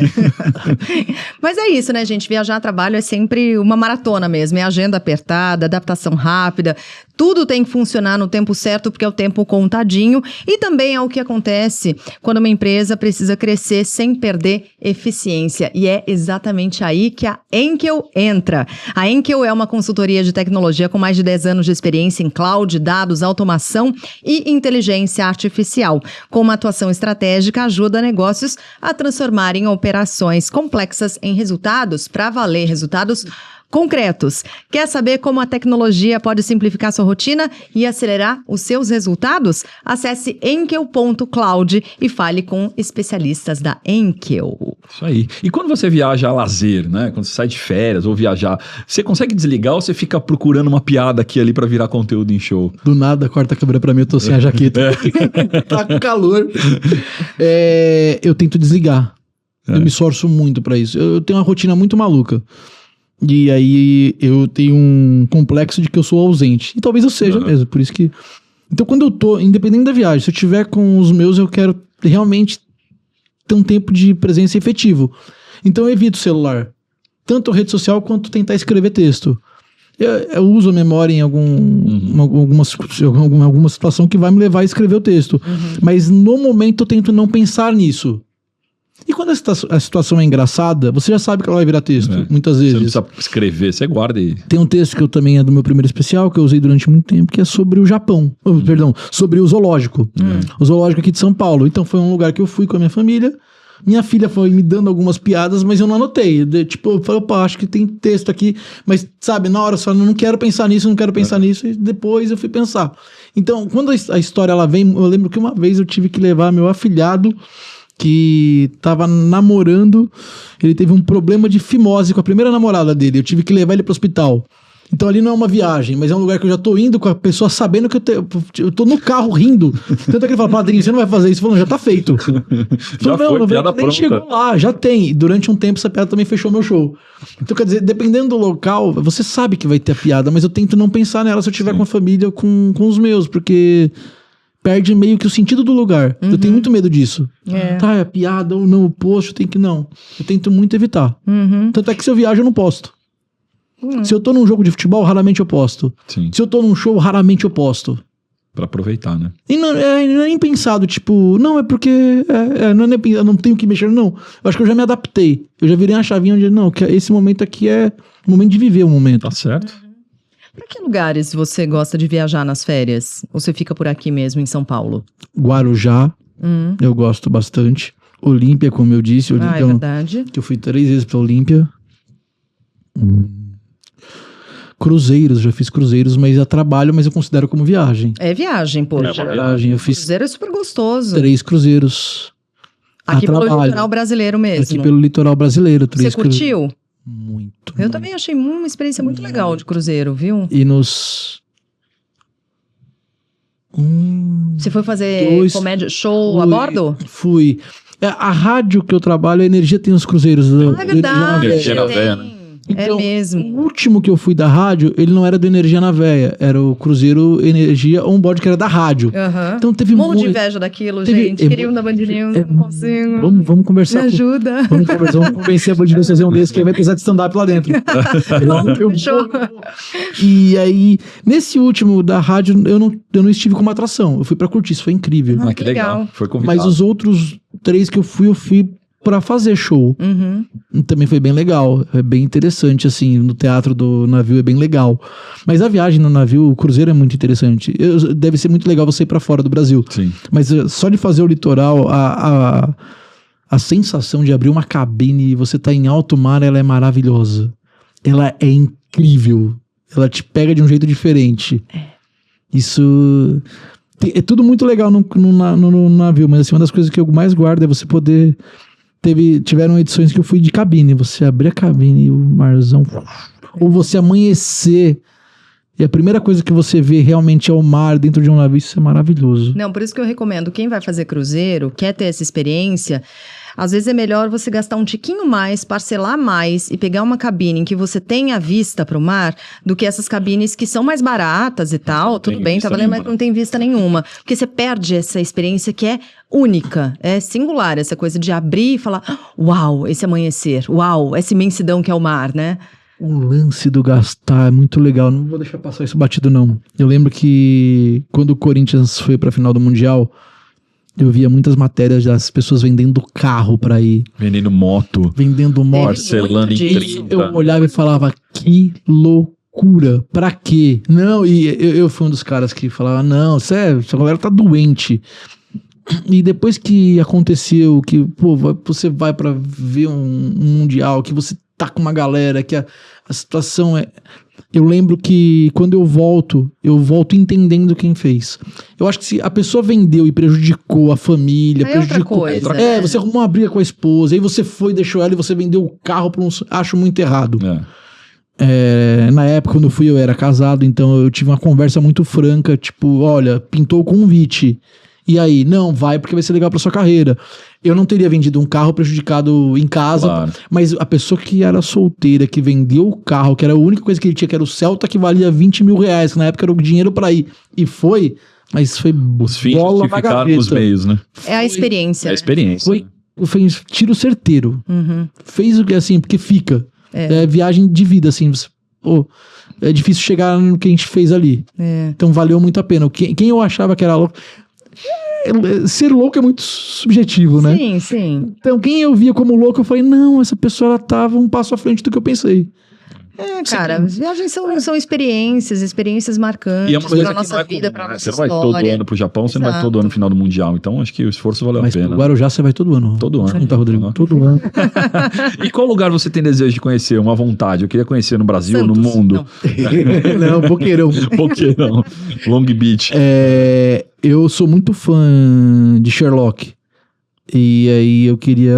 Mas é isso, né, gente? Viajar a trabalho é sempre uma maratona mesmo. É agenda apertada, adaptação rápida. Tudo tem que funcionar no tempo certo, porque é o tempo contadinho. E também é o que acontece quando uma empresa precisa crescer sem perder eficiência. E é exatamente aí que a Enkel entra. A Enkel é uma consultoria de tecnologia com mais de 10 anos de experiência em cloud, dados, automação e inteligência artificial. Com uma atuação estratégica, ajuda negócios a transformarem operações complexas em resultados para valer, resultados concretos. Quer saber como a tecnologia pode simplificar sua rotina e acelerar os seus resultados? Acesse enkel.cloud e fale com especialistas da Enkel. Isso aí. E quando você viaja a lazer, né? Quando você sai de férias ou viajar, você consegue desligar ou você fica procurando uma piada aqui ali pra virar conteúdo em show? Do nada, corta a câmera pra mim, eu tô sem a jaqueta. Tá com calor. Eu tento desligar. Eu me esforço muito pra isso. Eu tenho uma rotina muito maluca. E aí eu tenho um complexo de que eu sou ausente. E talvez eu seja mesmo, por isso que... Então quando eu tô, independente da viagem, se eu tiver com os meus, eu quero realmente ter um tempo de presença efetivo. Então eu evito o celular. Tanto rede social quanto tentar escrever texto. Eu uso a memória em alguma situação que vai me levar a escrever o texto. Mas no momento eu tento não pensar nisso. E quando a situação é engraçada, você já sabe que ela vai virar texto, muitas vezes. Você não precisa escrever, você guarda aí. Tem um texto que eu também é do meu primeiro especial, que eu usei durante muito tempo, que é sobre o Japão. Perdão, sobre o zoológico. O zoológico aqui de São Paulo. Então foi um lugar que eu fui com a minha família. Minha filha foi me dando algumas piadas, mas eu não anotei. Eu falei, opa, acho que tem texto aqui. Mas, sabe, na hora eu só não quero pensar nisso, não quero pensar nisso. E depois eu fui pensar. Então, quando a história ela vem, eu lembro que uma vez eu tive que levar meu afilhado, que tava namorando, ele teve um problema de fimose com a primeira namorada dele, eu tive que levar ele pro hospital. Então ali não é uma viagem, mas é um lugar que eu já tô indo com a pessoa sabendo que eu tô no carro rindo. Tanto é que ele fala, padrinho, você não vai fazer isso? Eu falo, já tá feito. Já foi, piada nem chegou lá, já tem. Durante um tempo essa piada também fechou meu show. Então quer dizer, dependendo do local, você sabe que vai ter a piada, mas eu tento não pensar nela se eu tiver com a família ou com os meus, porque... perde meio que o sentido do lugar. Eu tenho muito medo disso. Tá, é piada ou não, o post, tem que não. Eu tento muito evitar. Tanto é que se eu viajo, eu não posto. Se eu tô num jogo de futebol, raramente eu posto. Sim. Se eu tô num show, raramente eu posto. Pra aproveitar, né? E não é nem pensado, tipo, não, é porque não é nem, eu não tenho que mexer, não. Eu acho que eu já me adaptei. Eu já virei uma chavinha onde, não, que esse momento aqui é o momento de viver o momento. Tá certo. Pra que lugares você gosta de viajar nas férias? Ou você fica por aqui mesmo, em São Paulo? Guarujá, eu gosto bastante. Olímpia, como eu disse. Olímpia, é verdade. Que eu fui 3 vezes pra Olímpia. Cruzeiros, já fiz cruzeiros, mas a trabalho, mas eu considero como viagem. É viagem, poxa. Viagem, eu fiz Cruzeiro é super gostoso. 3 cruzeiros. Aqui pelo trabalho. litoral brasileiro mesmo. Aqui pelo litoral brasileiro. Você curtiu? Muito. Eu também achei uma experiência muito legal de cruzeiro, viu? E nos... Você foi fazer comédia, show a bordo? Fui. A rádio que eu trabalho, a Energia tem os cruzeiros. É verdade. Energia na Véia, né? Então, é mesmo. O último que eu fui da rádio, ele não era do Energia na Véia, era o Cruzeiro Energia On-Board, que era da rádio. Então teve Morro de inveja daquilo, gente. Queria um da Band News, não consigo. Vamos conversar. Me ajuda. Vamos convencer a Band News a fazer um desse, que aí vai precisar de stand-up lá dentro. E aí, nesse último da rádio, eu não estive como atração. Eu fui pra curtir, isso foi incrível. Que legal. Foi convidado. Mas os outros 3 que eu fui pra fazer show. Também foi bem legal. É bem interessante, assim. No teatro do navio é bem legal. Mas a viagem no navio, o cruzeiro é muito interessante. Deve ser muito legal você ir pra fora do Brasil. Sim. Mas só de fazer o litoral, a sensação de abrir uma cabine e você tá em alto mar, ela é maravilhosa. Ela é incrível. Ela te pega de um jeito diferente. Isso... É tudo muito legal no navio, mas assim, uma das coisas que eu mais guardo é você poder... Tiveram edições que eu fui de cabine, você abrir a cabine e o marzão, ou você amanhecer e a primeira coisa que você vê realmente é o mar dentro de um navio, isso é maravilhoso. Não, por isso que eu recomendo, quem vai fazer cruzeiro, quer ter essa experiência, às vezes é melhor você gastar um tiquinho mais, parcelar mais e pegar uma cabine em que você tenha vista para o mar, do que essas cabines que são mais baratas e tal, tudo bem, tá valendo, mas não tem vista nenhuma. Porque você perde essa experiência que é única, é singular, essa coisa de abrir e falar, uau, esse amanhecer, uau, essa imensidão que é o mar, né? O lance do gastar é muito legal, não vou deixar passar isso batido não. Eu lembro que quando o Corinthians foi pra final do Mundial, eu via muitas matérias das pessoas vendendo carro pra ir. Vendendo moto. Parcelando em 30. Eu olhava e falava, que loucura, pra quê? Não, e eu fui um dos caras que falava, não, sério, essa galera tá doente. E depois que aconteceu, que você vai pra ver um Mundial, que você tá com uma galera, que a situação é... Eu lembro que quando eu volto entendendo quem fez. Eu acho que se a pessoa vendeu e prejudicou a família, prejudicou... Outra coisa, você arrumou uma briga com a esposa, aí você foi, deixou ela e você vendeu o carro pra acho muito errado. Na época, quando eu era casado, então eu tive uma conversa muito franca, tipo, olha, pintou o convite. E aí, não, vai porque vai ser legal pra sua carreira. Eu não teria vendido um carro prejudicado em casa, claro. Mas a pessoa que era solteira, que vendeu o carro, que era a única coisa que ele tinha, que era o Celta, que valia 20 mil reais, que na época era o dinheiro pra ir. E foi, mas foi os fins justificaram os meios, né? É a experiência. É a experiência. Foi tiro certeiro. Fez o que, assim, porque fica. É viagem de vida, assim. É difícil chegar no que a gente fez ali. Então valeu muito a pena. Quem eu achava que era louco... Ser louco é muito subjetivo, né? Sim, sim. Então, quem eu via como louco, eu falei, não, essa pessoa ela tava um passo à frente do que eu pensei. Cara, viagens são experiências marcantes pra nossa vida, pra nossa história. Você não vai todo ano pro Japão, você não vai todo ano no final do Mundial. Então, acho que o esforço valeu a pena. Mas pro Guarujá você vai todo ano. Todo ano. Não tá, Rodrigo? Todo ano. E qual lugar você tem desejo de conhecer? Uma vontade? Eu queria conhecer no Brasil, Santos. no mundo. Não, Boqueirão. Boqueirão. Long Beach. Eu sou muito fã de Sherlock. E aí eu queria...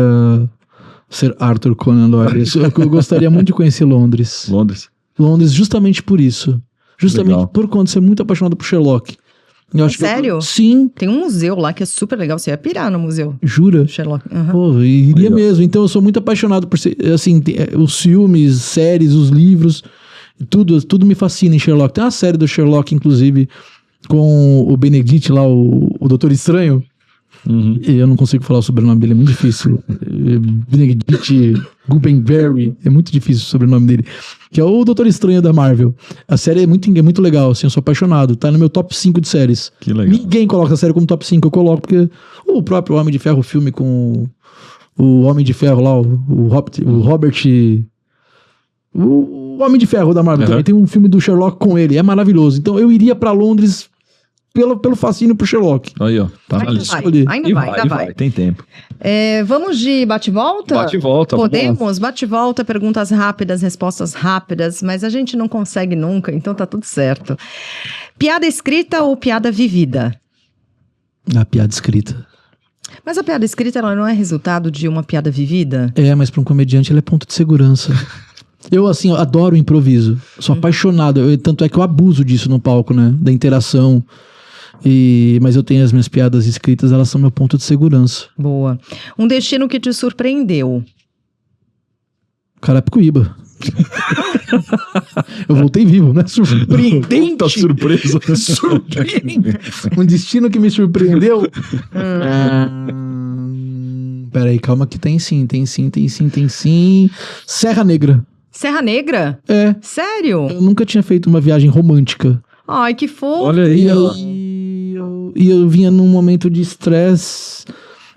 ser Arthur Conan Doyle. Eu gostaria muito de conhecer Londres. Londres justamente por isso. Justamente legal. Por conta de ser muito apaixonado por Sherlock. Eu acho sério? Sim. Tem um museu lá que é super legal. Você ia pirar no museu. Jura? Sherlock. Pô, iria mesmo. Então eu sou muito apaixonado por ser, assim, os filmes, séries, os livros, tudo me fascina em Sherlock. Tem uma série do Sherlock, inclusive, com o Benedict lá, o Doutor Estranho. E eu não consigo falar o sobrenome dele, é muito difícil. Benedict Guggenberry, é muito difícil o sobrenome dele. Que é o Doutor Estranho da Marvel. A série é muito legal, assim, eu sou apaixonado. Tá no meu top 5 de séries. Que legal. Ninguém coloca a série como top 5, eu coloco, porque o próprio Homem de Ferro, o filme com o Homem de Ferro lá, o Robert... O Homem de Ferro da Marvel também. Tem um filme do Sherlock com ele, é maravilhoso. Então eu iria pra Londres pelo fascínio pro Sherlock. Aí, ó. Tá Ainda vai. Tem tempo. Vamos de bate-volta? Bate-volta. Podemos? Bate-volta, perguntas rápidas, respostas rápidas, mas a gente não consegue nunca, então tá tudo certo. Piada escrita ou piada vivida? A piada escrita. Mas a piada escrita, ela não é resultado de uma piada vivida? Mas pra um comediante ela é ponto de segurança. Eu, assim, eu adoro o improviso. Sou apaixonado. Tanto é que eu abuso disso no palco, né? Da interação. Mas eu tenho as minhas piadas escritas, elas são meu ponto de segurança. Boa. Um destino que te surpreendeu? Carapicuíba. Eu voltei vivo, né? Surpreendente. Tá surpreso. Surpreendente. Um destino que me surpreendeu. Peraí, calma que tem sim. Serra Negra. Serra Negra? É. Sério? Eu nunca tinha feito uma viagem romântica. Ai, que fofo. Olha aí. E eu vinha num momento de estresse,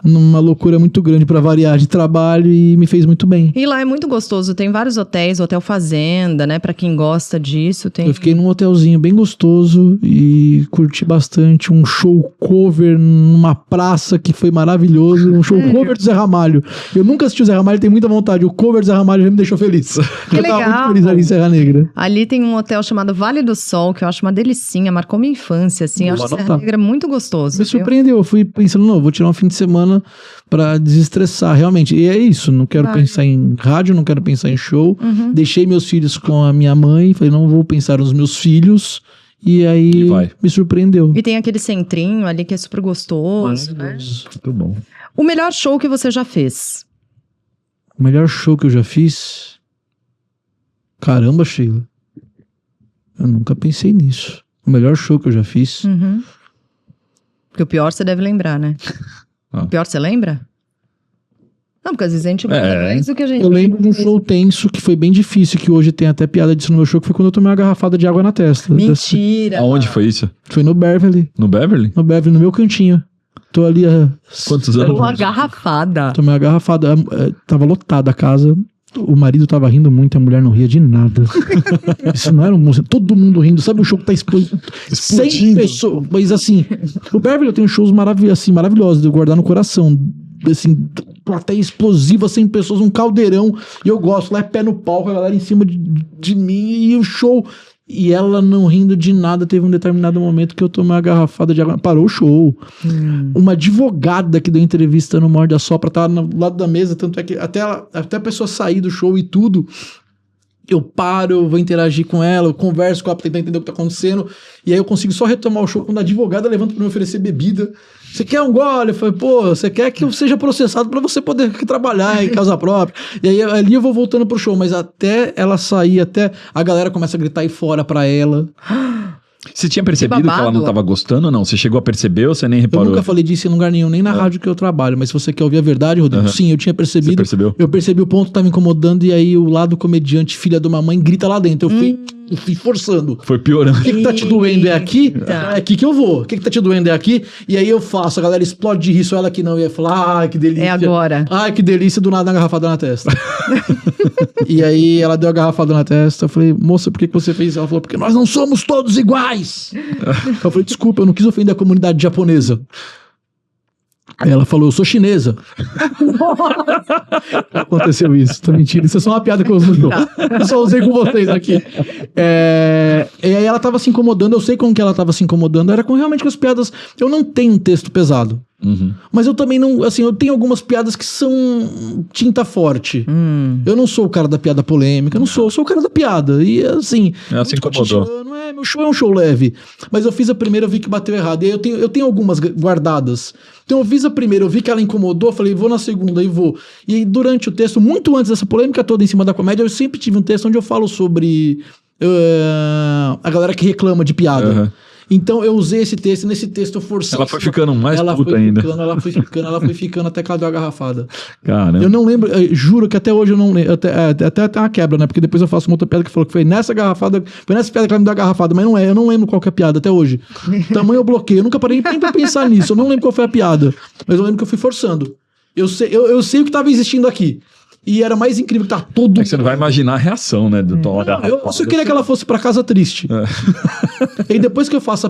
numa loucura muito grande pra variar de trabalho e me fez muito bem. E lá é muito gostoso, tem vários hotéis, Hotel Fazenda, né? Pra quem gosta disso. Eu fiquei num hotelzinho bem gostoso e curti bastante um show cover numa praça que foi maravilhoso. Um show cover do Zé Ramalho. Eu nunca assisti o Zé Ramalho, tenho muita vontade. O cover do Zé Ramalho já me deixou feliz. Que legal. Tava muito feliz ali em Serra Negra. Ali tem um hotel chamado Vale do Sol, que eu acho uma delicinha, marcou minha infância, assim. Eu acho Serra Negra muito gostoso. Me surpreendeu, eu fui pensando, não, vou tirar um fim de semana pra desestressar, realmente. E é isso, não quero pensar em rádio, não quero pensar em show. Deixei meus filhos com a minha mãe, falei, não vou pensar nos meus filhos. E aí me surpreendeu. E tem aquele centrinho ali que é super gostoso, né? Muito bom. O melhor show que você já fez? O melhor show que eu já fiz? Caramba, Sheila. Eu nunca pensei nisso. O melhor show que eu já fiz? Porque o pior você deve lembrar, né? O pior você lembra? Não, porque às vezes a gente lembra mais do que a gente... Eu lembro de um show tenso que foi bem difícil, que hoje tem até piada disso no meu show, que foi quando eu tomei uma garrafada de água na testa. Mentira! Aonde foi isso? Foi no Beverly. No Beverly? No Beverly, no meu cantinho. Tô ali há... Quantos anos? Uma garrafada. Tomei uma garrafada. Tava lotada a casa. O marido tava rindo muito, a mulher não ria de nada. Isso não era um... Todo mundo rindo. Sabe o show que tá explodindo? 100 pessoas. Mas assim, o Beverly tem shows maravilhosos de eu guardar no coração. Assim, plateia explosiva, 100 pessoas, um caldeirão. E eu gosto, lá é pé no palco, a galera em cima de mim. E o show... E ela não rindo de nada, teve um determinado momento que eu tomei uma garrafada de água. Parou o show. Uma advogada que deu entrevista no Morde a Sopra tava no lado da mesa, tanto é que até a pessoa sair do show e tudo, eu paro, eu vou interagir com ela, eu converso com ela pra tentar entender o que tá acontecendo, e aí eu consigo só retomar o show quando a advogada levanta pra me oferecer bebida. Você quer um gole? Eu falei, pô, você quer que eu seja processado pra você poder trabalhar em casa própria? E aí ali eu vou voltando pro show, mas até ela sair, até a galera começa a gritar aí fora pra ela. Você tinha percebido que ela não tava gostando ou não? Você chegou a perceber ou você nem reparou? Eu nunca falei disso em lugar nenhum, nem na rádio que eu trabalho, mas se você quer ouvir a verdade, Rodrigo, sim, eu tinha percebido. Você percebeu? Eu percebi o ponto que tava me incomodando e aí o lado comediante, filha de uma mãe, grita lá dentro. Eu fui forçando. Foi piorando. O que tá te doendo é aqui? É aqui que eu vou. O que tá te doendo é aqui? E aí eu faço, a galera explode de rir, só ela que não ia falar, ai, que delícia. É agora. Ai, que delícia, do nada uma garrafada na testa. E aí ela deu a garrafada na testa, eu falei, moça, por que você fez isso? Ela falou, porque nós não somos todos iguais. Eu falei, desculpa, eu não quis ofender a comunidade japonesa. Aí ela falou, eu sou chinesa. Aconteceu isso, tá mentira. Isso é só uma piada que eu uso. Eu só usei com vocês aqui. E aí ela tava se incomodando, eu sei como que ela tava se incomodando, era realmente com as piadas. Eu não tenho um texto pesado. Mas eu também não, assim, eu tenho algumas piadas que são tinta forte. Eu não sou o cara da piada polêmica, eu sou o cara da piada. E assim, meu show é um show leve. Mas eu fiz a primeira, eu vi que bateu errado. E aí eu tenho algumas guardadas. Então eu fiz a primeira, eu vi que ela incomodou, falei, vou na segunda e vou. E aí durante o texto, muito antes dessa polêmica toda em cima da comédia, eu sempre tive um texto onde eu falo sobre a galera que reclama de piada. Então eu usei esse texto, nesse texto eu forcei. Ela foi ficando mais puta ainda. Ela foi ficando até que ela deu a garrafada. Caramba. Eu não lembro, juro que até hoje eu não lembro. Até uma quebra, né? Porque depois eu faço uma outra piada que falou que foi nessa garrafada, foi nessa piada que ela me deu a garrafada, mas não é, eu não lembro qual que é a piada até hoje. Tamanho eu bloqueio, eu nunca parei nem pra pensar nisso, eu não lembro qual foi a piada, mas eu lembro que eu fui forçando. Eu sei o que tava existindo aqui. E era mais incrível que tá todo... É que você não vai imaginar a reação, né? Do Tom. Eu só queria que ela fosse pra casa triste. E depois que eu faço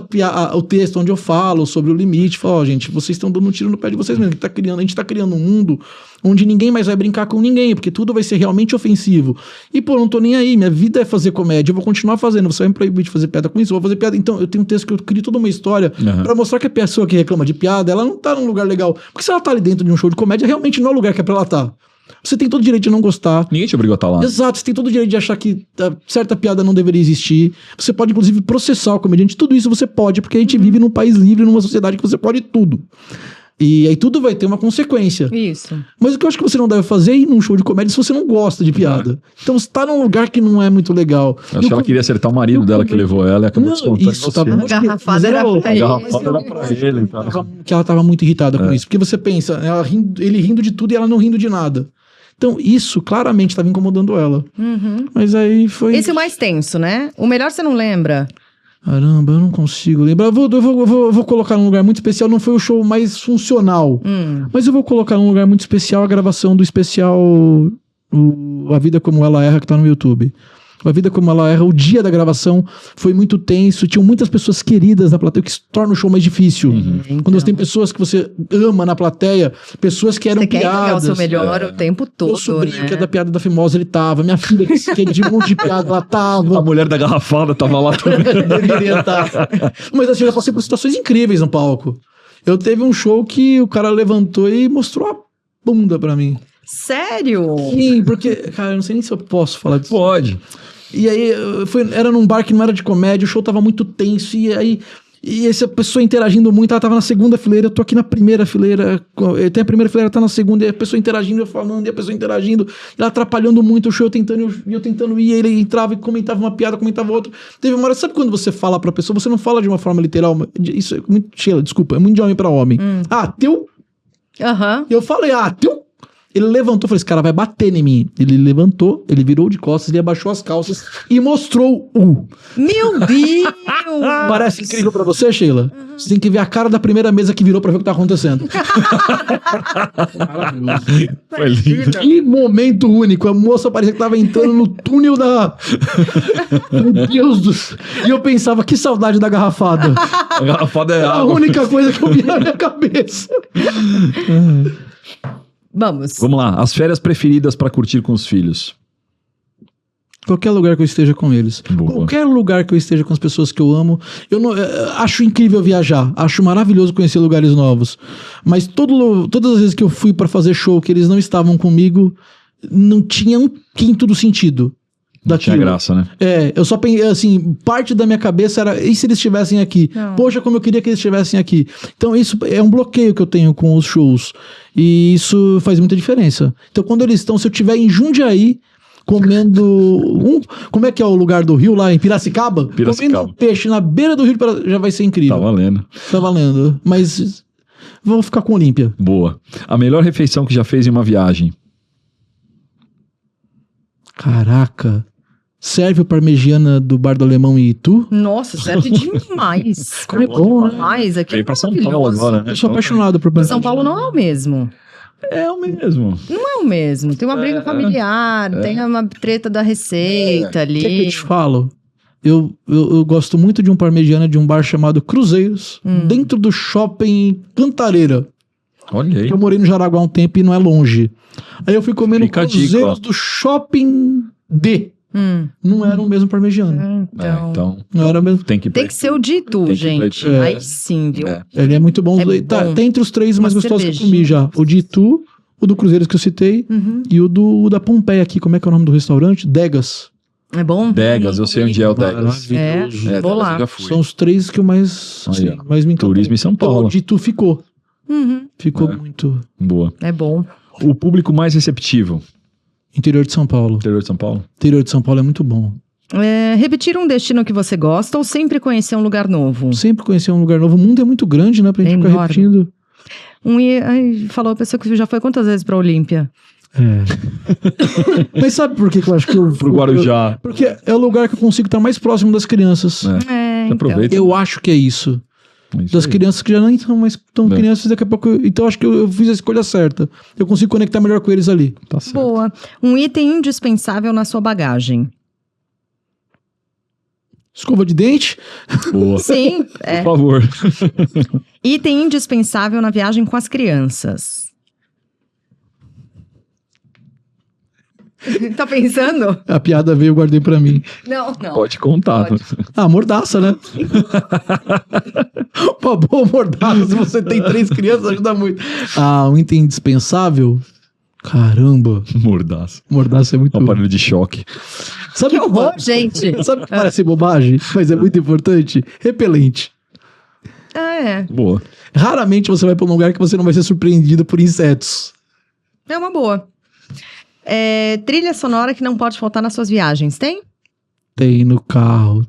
o texto onde eu falo sobre o limite, falo, gente, vocês estão dando um tiro no pé de vocês mesmo. A gente tá criando um mundo onde ninguém mais vai brincar com ninguém, porque tudo vai ser realmente ofensivo. E, pô, não tô nem aí. Minha vida é fazer comédia. Eu vou continuar fazendo. Você vai me proibir de fazer piada com isso? Eu vou fazer piada. Então, eu tenho um texto que eu crio toda uma história pra mostrar que a pessoa que reclama de piada, ela não tá num lugar legal. Porque se ela tá ali dentro de um show de comédia, realmente não é o lugar que é pra ela estar. Você tem todo o direito de não gostar. Ninguém te obrigou a estar lá. Exato, você tem todo o direito de achar que certa piada não deveria existir. Você pode, inclusive, processar o comediante. Tudo isso você pode, porque a gente vive num país livre, numa sociedade que você pode tudo. E aí tudo vai ter uma consequência. Isso. Mas o que eu acho que você não deve fazer é ir num show de comédia se você não gosta de piada. Então você tá num lugar que não é muito legal. Acho que ela queria acertar o marido dela que levou ela e acabou descontando isso, tava A garrafada era pra ele. que ela tava muito irritada com isso. Porque você pensa, ele rindo de tudo e ela não rindo de nada. Então, isso claramente estava incomodando ela. Mas aí foi... Esse é o mais tenso, né? O melhor você não lembra. Caramba, eu não consigo lembrar. Eu vou colocar num lugar muito especial. Não foi o show mais funcional. Mas eu vou colocar num lugar muito especial a gravação do especial A Vida Como Ela Erra, que tá no YouTube. A Vida Como Ela Erra, o dia da gravação foi muito tenso, tinham muitas pessoas queridas na plateia, o que torna o show mais difícil. Quando você tem pessoas que você ama na plateia, pessoas que eram você piadas. Você quer entregar o seu melhor o tempo todo, meu sobrinho, né? que é da piada da Fimosa, ele tava. Minha filha, que é de um monte de piada, ela tava. A mulher da garrafada tava lá também. Deveria estar. Mas assim, eu já passei por situações incríveis no palco. Eu teve um show que o cara levantou e mostrou a bunda pra mim. Sério? Sim, porque, cara, eu não sei nem se eu posso falar disso. Pode. E aí, era num bar que não era de comédia, o show tava muito tenso, e essa pessoa interagindo muito, ela tava na segunda fileira, eu tô aqui na primeira fileira, tem a primeira fileira, tá na segunda, e a pessoa interagindo, eu falando, e a pessoa interagindo, ela atrapalhando muito o show, eu tentando ir, e ele entrava e comentava uma piada, comentava outra. Teve uma hora, sabe quando você fala pra pessoa, você não fala de uma forma literal, isso é muito, Sheila, desculpa, é muito de homem pra homem. Teu? E eu falei, teu? Ele levantou, falei, esse cara vai bater em mim. Ele levantou, ele virou de costas, ele abaixou as calças e mostrou o... Meu Deus! Parece incrível pra você, Sheila? Você tem que ver a cara da primeira mesa que virou pra ver o que tá acontecendo. Maravilhoso. Foi lindo. Que momento único. A moça parecia que tava entrando no túnel da... Meu Deus do céu. E eu pensava, que saudade da garrafada. A garrafada é a água. única coisa que eu vi na minha cabeça. Vamos lá. As férias preferidas pra curtir com os filhos. Qualquer lugar que eu esteja com eles. Boa. Qualquer lugar que eu esteja com as pessoas que eu amo. Acho incrível viajar. Acho maravilhoso conhecer lugares novos. Mas todas as vezes que eu fui pra fazer show que eles não estavam comigo, não tinha um quinto do sentido. Não tinha graça, né? Eu só pensei, assim, parte da minha cabeça era, e se eles estivessem aqui? Não. Poxa, como eu queria que eles estivessem aqui. Então isso é um bloqueio que eu tenho com os shows. E isso faz muita diferença. Então quando eles estão, se eu estiver em Jundiaí, comendo como é que é o lugar do Rio lá em Piracicaba? Comendo peixe na beira do Rio, já vai ser incrível. Tá valendo. Mas vamos ficar com Olímpia. Boa. A melhor refeição que já fez em uma viagem? Caraca. Serve o parmegiana do Bar do Alemão em Itu? Nossa, serve demais. Como é bom, né? Demais. Aqui Veio pra São Paulo agora, né? Eu sou apaixonado por parmegiana. São Paulo não é o mesmo. É o mesmo. Não é o mesmo. Tem uma briga familiar, tem uma treta da receita ali. O que é que eu te falo? Eu gosto muito de um parmegiana de um bar chamado Cruzeiros, dentro do shopping Cantareira. Olha aí. Eu morei no Jaraguá há um tempo e não é longe. Aí eu fui comendo Cruzeiros do shopping D. Não era o mesmo parmegiana. Então não era mesmo. Tem que ser o de Itu, gente. Aí sim, viu? Ele é muito bom. Tá entre os três mais gostosos que eu comi já. O de Itu, o do Cruzeiros que eu citei, e o da Pompeia aqui. Como é que é o nome do restaurante? Degas. É bom? Degas, eu sei onde é o Degas. Vou lá. São os três que eu mais me encantei. Turismo em São Paulo. O de Itu ficou. Ficou muito... Boa. É bom. O público mais receptivo? Interior de São Paulo. Interior de São Paulo? Interior de São Paulo é muito bom. Repetir um destino que você gosta ou sempre conhecer um lugar novo? Sempre conhecer um lugar novo. O mundo é muito grande, né? Pra gente ficar repetindo. Falou a pessoa que já foi quantas vezes pra Olímpia? Mas sabe por que eu acho que eu... Pro Guarujá. Porque é o lugar que eu consigo estar mais próximo das crianças. Aproveita. Eu acho que é isso. Das crianças que já não estão mais tão crianças daqui a pouco. Então acho que eu fiz a escolha certa. Eu consigo conectar melhor com eles ali. Tá certo. Boa. Um item indispensável na sua bagagem. Escova de dente? Boa. Sim. Por favor. Item indispensável na viagem com as crianças. Tá pensando? A piada veio, eu guardei pra mim. Não. Pode contar. Pode. Mordaça, né? Uma boa mordaça, se você tem 3 crianças, ajuda muito. Um item indispensável? Caramba. Mordaça é muito... Um aparelho de choque. Sabe Que horror, gente. Sabe que parece bobagem, mas é muito importante? Repelente. Boa. Raramente você vai pra um lugar que você não vai ser surpreendido por insetos. É uma boa. Trilha sonora que não pode faltar nas suas viagens, tem? Tem no carro.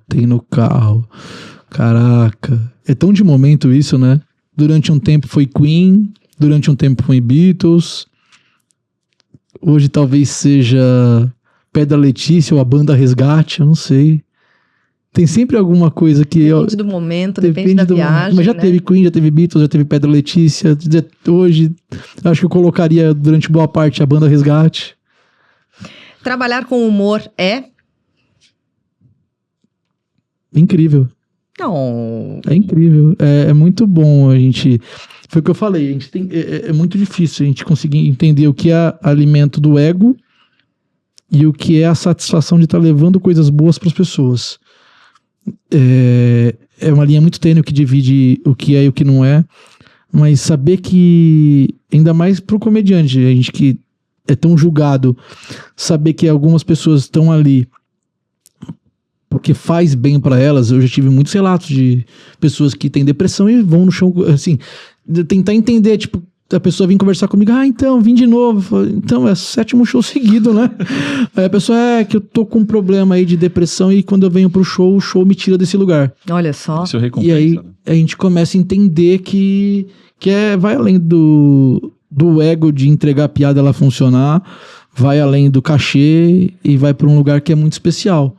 Caraca. É tão de momento isso, né? Durante um tempo foi Queen, durante um tempo foi Beatles. Hoje talvez seja Pé da Letícia ou a banda Resgate, eu não sei. Tem sempre alguma coisa que... Depende do momento, depende da viagem, mas já né? teve Queen, já teve Beatles, já teve Pé da Letícia. Hoje, acho que eu colocaria durante boa parte a banda Resgate. Trabalhar com humor é? Incrível. Não. É incrível. É muito bom a gente... Foi o que eu falei. A gente tem, é muito difícil a gente conseguir entender o que é alimento do ego e o que é a satisfação de estar levando coisas boas para as pessoas. É uma linha muito tênue que divide o que é e o que não é. Mas saber que, ainda mais pro comediante, a gente que é tão julgado, saber que algumas pessoas estão ali porque faz bem pra elas. Eu já tive muitos relatos de pessoas que têm depressão e vão no chão, assim, tentar entender, tipo, a pessoa vem conversar comigo, então, vim de novo. Então, é 7º show seguido, né? Aí a pessoa, que eu tô com um problema aí de depressão e quando eu venho pro show, o show me tira desse lugar. Olha só. Isso recompensa, E aí, né? a gente começa a entender que vai além do ego de entregar a piada ela funcionar, vai além do cachê e vai para um lugar que é muito especial.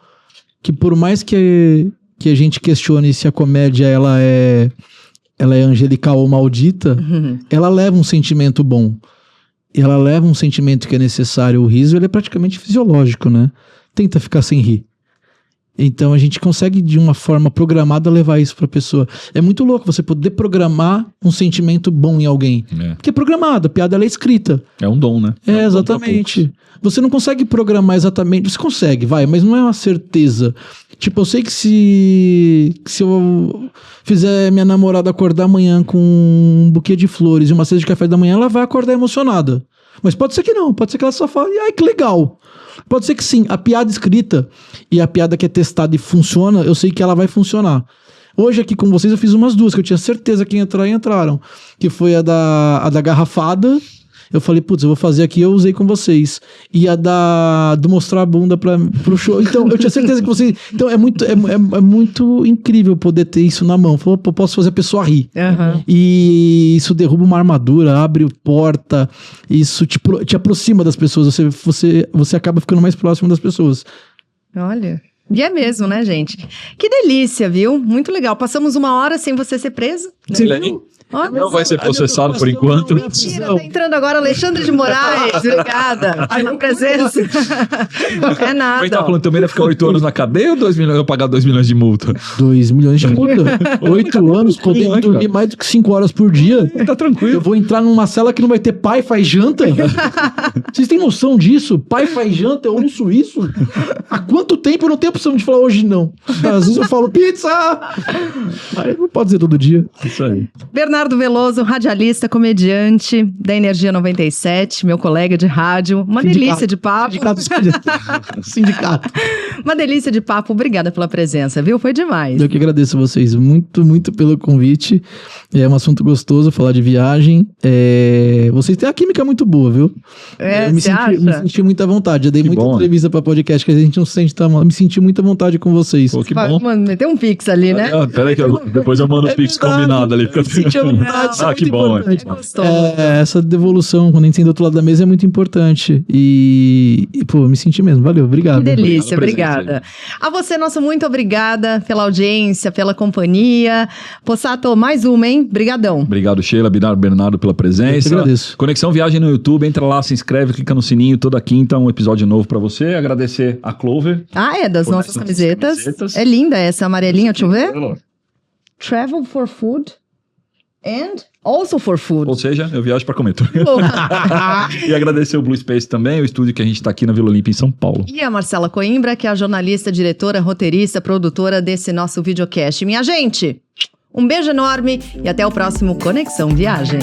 Que por mais que a gente questione se a comédia ela é angelical ou maldita, ela leva um sentimento bom. Ela leva um sentimento que é necessário. O riso ele é praticamente fisiológico, né? Tenta ficar sem rir. Então a gente consegue de uma forma programada levar isso pra pessoa. É muito louco você poder programar um sentimento bom em alguém. Porque é programado, a piada ela é escrita. É um dom, né? Exatamente. Você não consegue programar exatamente. Você consegue, mas não é uma certeza. Tipo, eu sei que se eu fizer minha namorada acordar amanhã com um buquê de flores e uma cesta de café da manhã, ela vai acordar emocionada. Mas pode ser que não, pode ser que ela só fale, ai, que legal. Pode ser que sim, a piada escrita e a piada que é testada e funciona, eu sei que ela vai funcionar. Hoje aqui com vocês eu fiz umas 2, que eu tinha certeza que entraram. Que foi a da garrafada. Eu falei, putz, eu vou fazer aqui, eu usei com vocês. E a do mostrar a bunda pro show. Então, eu tinha certeza que vocês... Então, é muito incrível poder ter isso na mão. Eu posso fazer a pessoa rir. Uhum. E isso derruba uma armadura, abre porta, isso te aproxima das pessoas. Você acaba ficando mais próximo das pessoas. Olha... E é mesmo, né, gente? Que delícia, viu? Muito legal. Passamos 1 hora sem você ser preso. Né? Não vai ser processado por enquanto. Mentira, tá entrando agora Alexandre de Moraes. Obrigada pela presença. É nada. Mas tá falando também, vai ficar 8 anos na cadeia ou 2 milhões, eu pagar 2 milhões de multa? 2 milhões de multa. 8 anos, podendo dormir mais do que 5 horas por dia. Tá tranquilo. Eu vou entrar numa cela que não vai ter pai faz janta? Vocês têm noção disso? Pai faz janta, eu ouço isso? Há quanto tempo eu não tenho opção de falar hoje não? Às vezes eu falo pizza! Aí não pode dizer todo dia. Isso aí. Bernardo Veloso, radialista, comediante da Energia 97, meu colega de rádio. Uma delícia de papo. Sindicato. Uma delícia de papo. Obrigada pela presença, viu? Foi demais. Eu que agradeço a vocês muito, muito pelo convite. É um assunto gostoso falar de viagem. Vocês têm a química muito boa, viu? Eu me senti muito à vontade. Eu dei muita entrevista pra podcast que a gente não se sente tão mal. Me senti muito à vontade com vocês. Pô, que bom. Mano, meteu um pix ali, né? Peraí que depois eu mando o pix combinado ali. Me senti à vontade. Que bom. Essa devolução, quando a gente tem do outro lado da mesa, é muito importante. E pô, me senti mesmo. Valeu, obrigado. Que delícia, obrigada. A você, nosso muito obrigada pela audiência, pela companhia. Possato, mais uma, hein? Brigadão. Obrigado, Sheila, Bernardo, pela presença. Eu agradeço. Conexão Viagem no YouTube, entra lá, se inscreve, clica no sininho, toda quinta um episódio novo pra você. Agradecer a Clover. Das nossas camisetas. É linda essa amarelinha, deixa eu ver. Travel for food and also for food. Ou seja, eu viajo pra comer. E agradecer o Blue Space também, o estúdio que a gente tá aqui na Vila Olímpia, em São Paulo. E a Marcela Coimbra, que é a jornalista, diretora, roteirista, produtora desse nosso videocast. Minha gente, um beijo enorme e até o próximo Conexão Viagem.